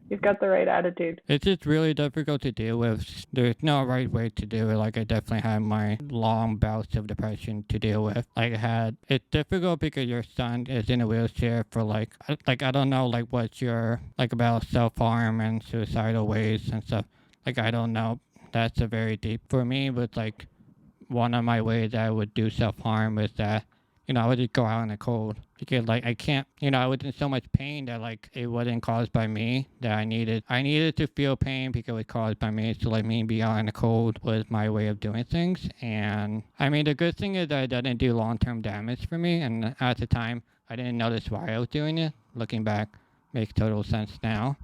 You've got the right attitude. It's just really difficult to deal with. There's no right way to do it. Like I definitely had my long bouts of depression to deal with. It's difficult because your son is in a wheelchair for like I don't know like what's your like about self harm and suicidal ways and stuff. Like I don't know. That's a very deep for me. But like one of my ways I would do self harm is that I would just go out in the cold because like I can't, I was in so much pain that like it wasn't caused by me, that I needed to feel pain because it was caused by me. So like me being out in the cold was my way of doing things. And I mean the good thing is that it didn't do long term damage for me, and at the time I didn't notice why I was doing it. Looking back, makes total sense now.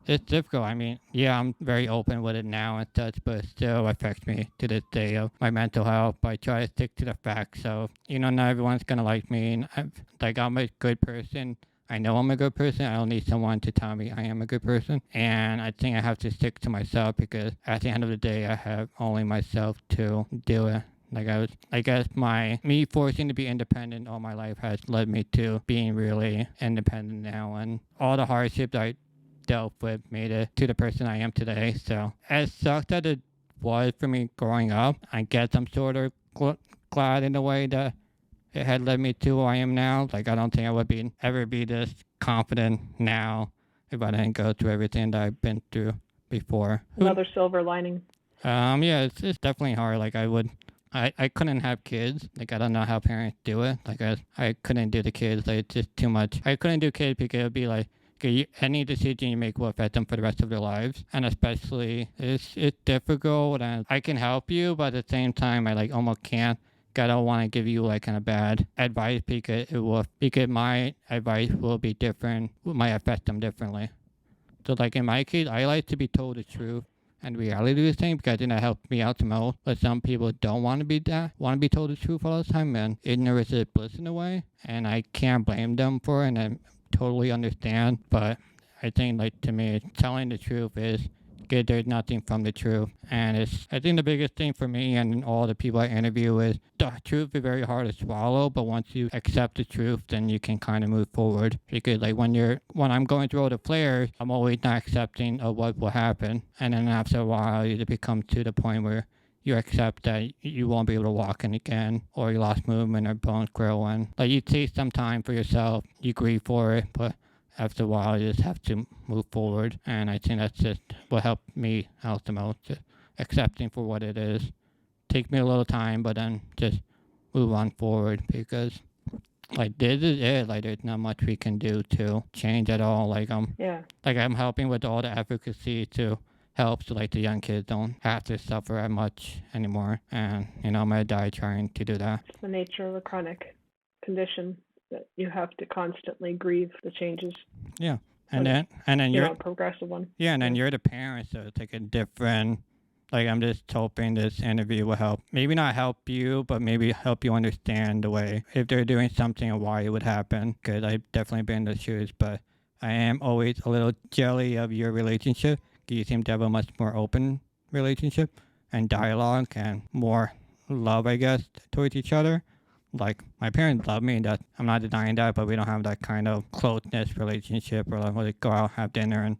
It's difficult. I mean, yeah, I'm very open with it now and such, but it still affects me to this day of my mental health. I try to stick to the facts. So, not everyone's gonna like me, and I'm a good person. I know I'm a good person. I don't need someone to tell me I am a good person. And I think I have to stick to myself because at the end of the day, I have only myself to do it. I guess me forcing to be independent all my life has led me to being really independent now, and all the hardships I dealt with made it to the person I am today. So as sucked that it was for me growing up, I guess I'm sort of glad in a way that it had led me to who I am now. Like I don't think I would ever be this confident now if I didn't go through everything that I've been through before. Another silver lining. Yeah, it's definitely hard. I couldn't have kids. Like, I don't know how parents do it. Like, I couldn't do the kids. Like, it's just too much. I couldn't do kids because it would be like, okay, any decision you make will affect them for the rest of their lives. And especially, it's difficult, and I can help you, but at the same time, I like almost can't. I don't want to give you like kind of bad advice because my advice will be different, might affect them differently. So like in my case, I like to be told the truth and reality of the thing because I think that helped me out the most. But some people don't want to be told the truth all the time, and ignorance is bliss in a way. And I can't blame them for it, and I totally understand. But I think like to me, telling the truth is good. There's nothing from the truth, and I think the biggest thing for me and all the people I interview is the truth is very hard to swallow, but once you accept the truth, then you can kind of move forward. Because like when I'm going through all the flares, I'm always not accepting of what will happen, and then after a while, you become to the point where you accept that you won't be able to walk in again, or you lost movement or bones grow, and like you take some time for yourself, you grieve for it, but after a while, you just have to move forward. And I think that's just what helped me out the most, just accepting for what it is. Take me a little time, but then just move on forward because like this is it. Like there's not much we can do to change at all. Yeah. Like I'm helping with all the advocacy to help so like the young kids don't have to suffer as much anymore. And I'm gonna die trying to do that. It's the nature of a chronic condition that you have to constantly grieve the changes. Yeah. And then you're a progressive one. yeah, and then you're the parent, so it's like a different. Like I'm just hoping this interview will help. Maybe not help you, but maybe help you understand the way if they're doing something and why it would happen. Because I've definitely been in the shoes, but I am always a little jelly of your relationship. You seem to have a much more open relationship and dialogue and more love, I guess, towards each other. Like my parents love me, that I'm not denying that, but we don't have that kind of closeness relationship or like we'll go out have dinner and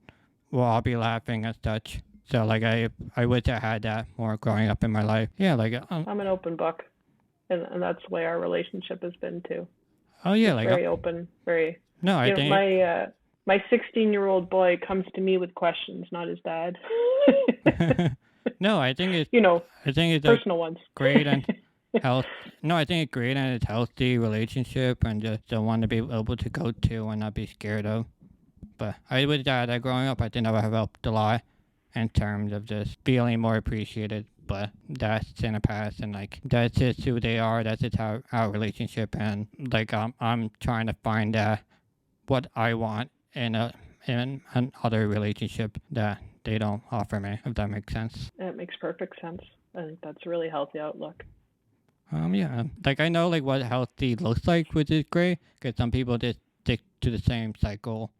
we'll all be laughing and such. So like I wish I had that more growing up in my life. Yeah, like I'm an open book, and that's the way our relationship has been too. Oh yeah, like very open, very. No, I think my 16-year-old boy comes to me with questions, not his dad. No, I think it's I think it's personal ones. Great and health. No, I think it's great and it's healthy relationship and just the one to be able to go to and not be scared of. But I with that growing up, I think that would have helped a lot in terms of just feeling more appreciated. But that's in the past, and like that's just who they are. That's just how our relationship, and like I'm trying to find what I want in another relationship that they don't offer me. If that makes sense. That makes perfect sense. I think that's a really healthy outlook. Yeah, like I know like what healthy looks like, which is great, because some people just stick to the same cycle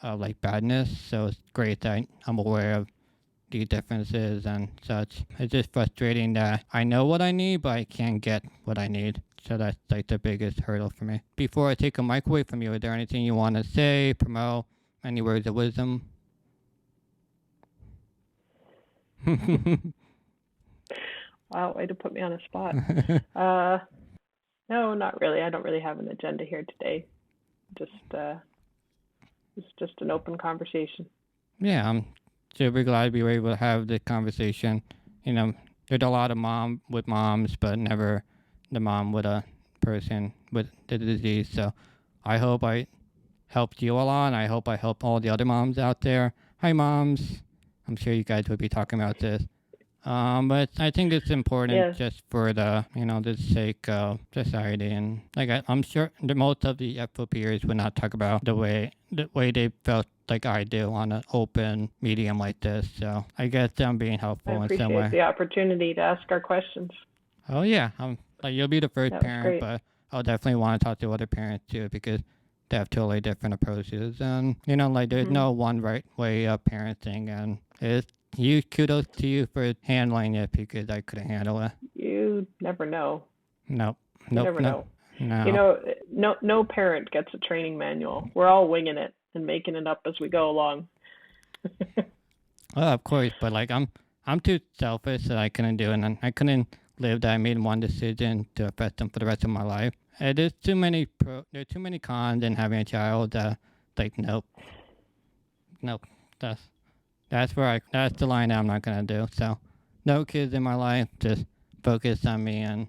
of like badness. So it's great that I'm aware of the differences and such. It's just frustrating that I know what I need, but I can't get what I need. So that's like the biggest hurdle for me. Before I take a mic away from you, is there anything you want to say, promote, any words of wisdom? Wow, way to put me on a spot. No, not really. I don't really have an agenda here today. It's just an open conversation. Yeah, I'm super glad we were able to have the conversation. There's a lot of moms, but never the mom with a person with the disease. So I hope I helped you a lot. I hope I help all the other moms out there. Hi, moms. I'm sure you guys would be talking about this. But I think it's important just for the sake of society, and like I'm sure the most of the FOPers would not talk about the way they felt like I do on an open medium like this. So I guess I'm being helpful in some way. I appreciate the opportunity to ask our questions. Oh yeah, like you'll be the first parent, great. but I'll definitely want to talk to other parents too because they have totally different approaches, and like there's no one right way of parenting, and it's. Kudos to you for handling it because I couldn't handle it. You never know. Nope. You never know. No. No parent gets a training manual. We're all winging it and making it up as we go along. Well, of course, but like I'm too selfish that I couldn't do it, and I couldn't live that I made one decision to affect them for the rest of my life. There's too many too many cons in having a child. Like nope. That's the line that I'm not gonna do. So, no kids in my life. Just focus on me, and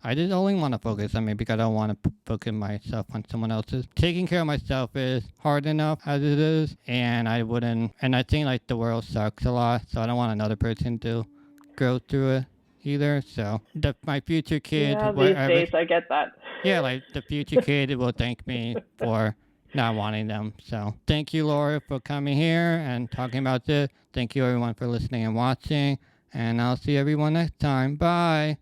I just only want to focus on me because I don't want to focus myself on someone else's. Taking care of myself is hard enough as it is, and I wouldn't. And I think like the world sucks a lot, so I don't want another person to go through it either. So, my future kid. Yeah, these days I get that. Yeah, like the future kid will thank me for not wanting them. So thank you, Lara, for coming here and talking about this. Thank you, everyone, for listening and watching. And I'll see everyone next time. Bye.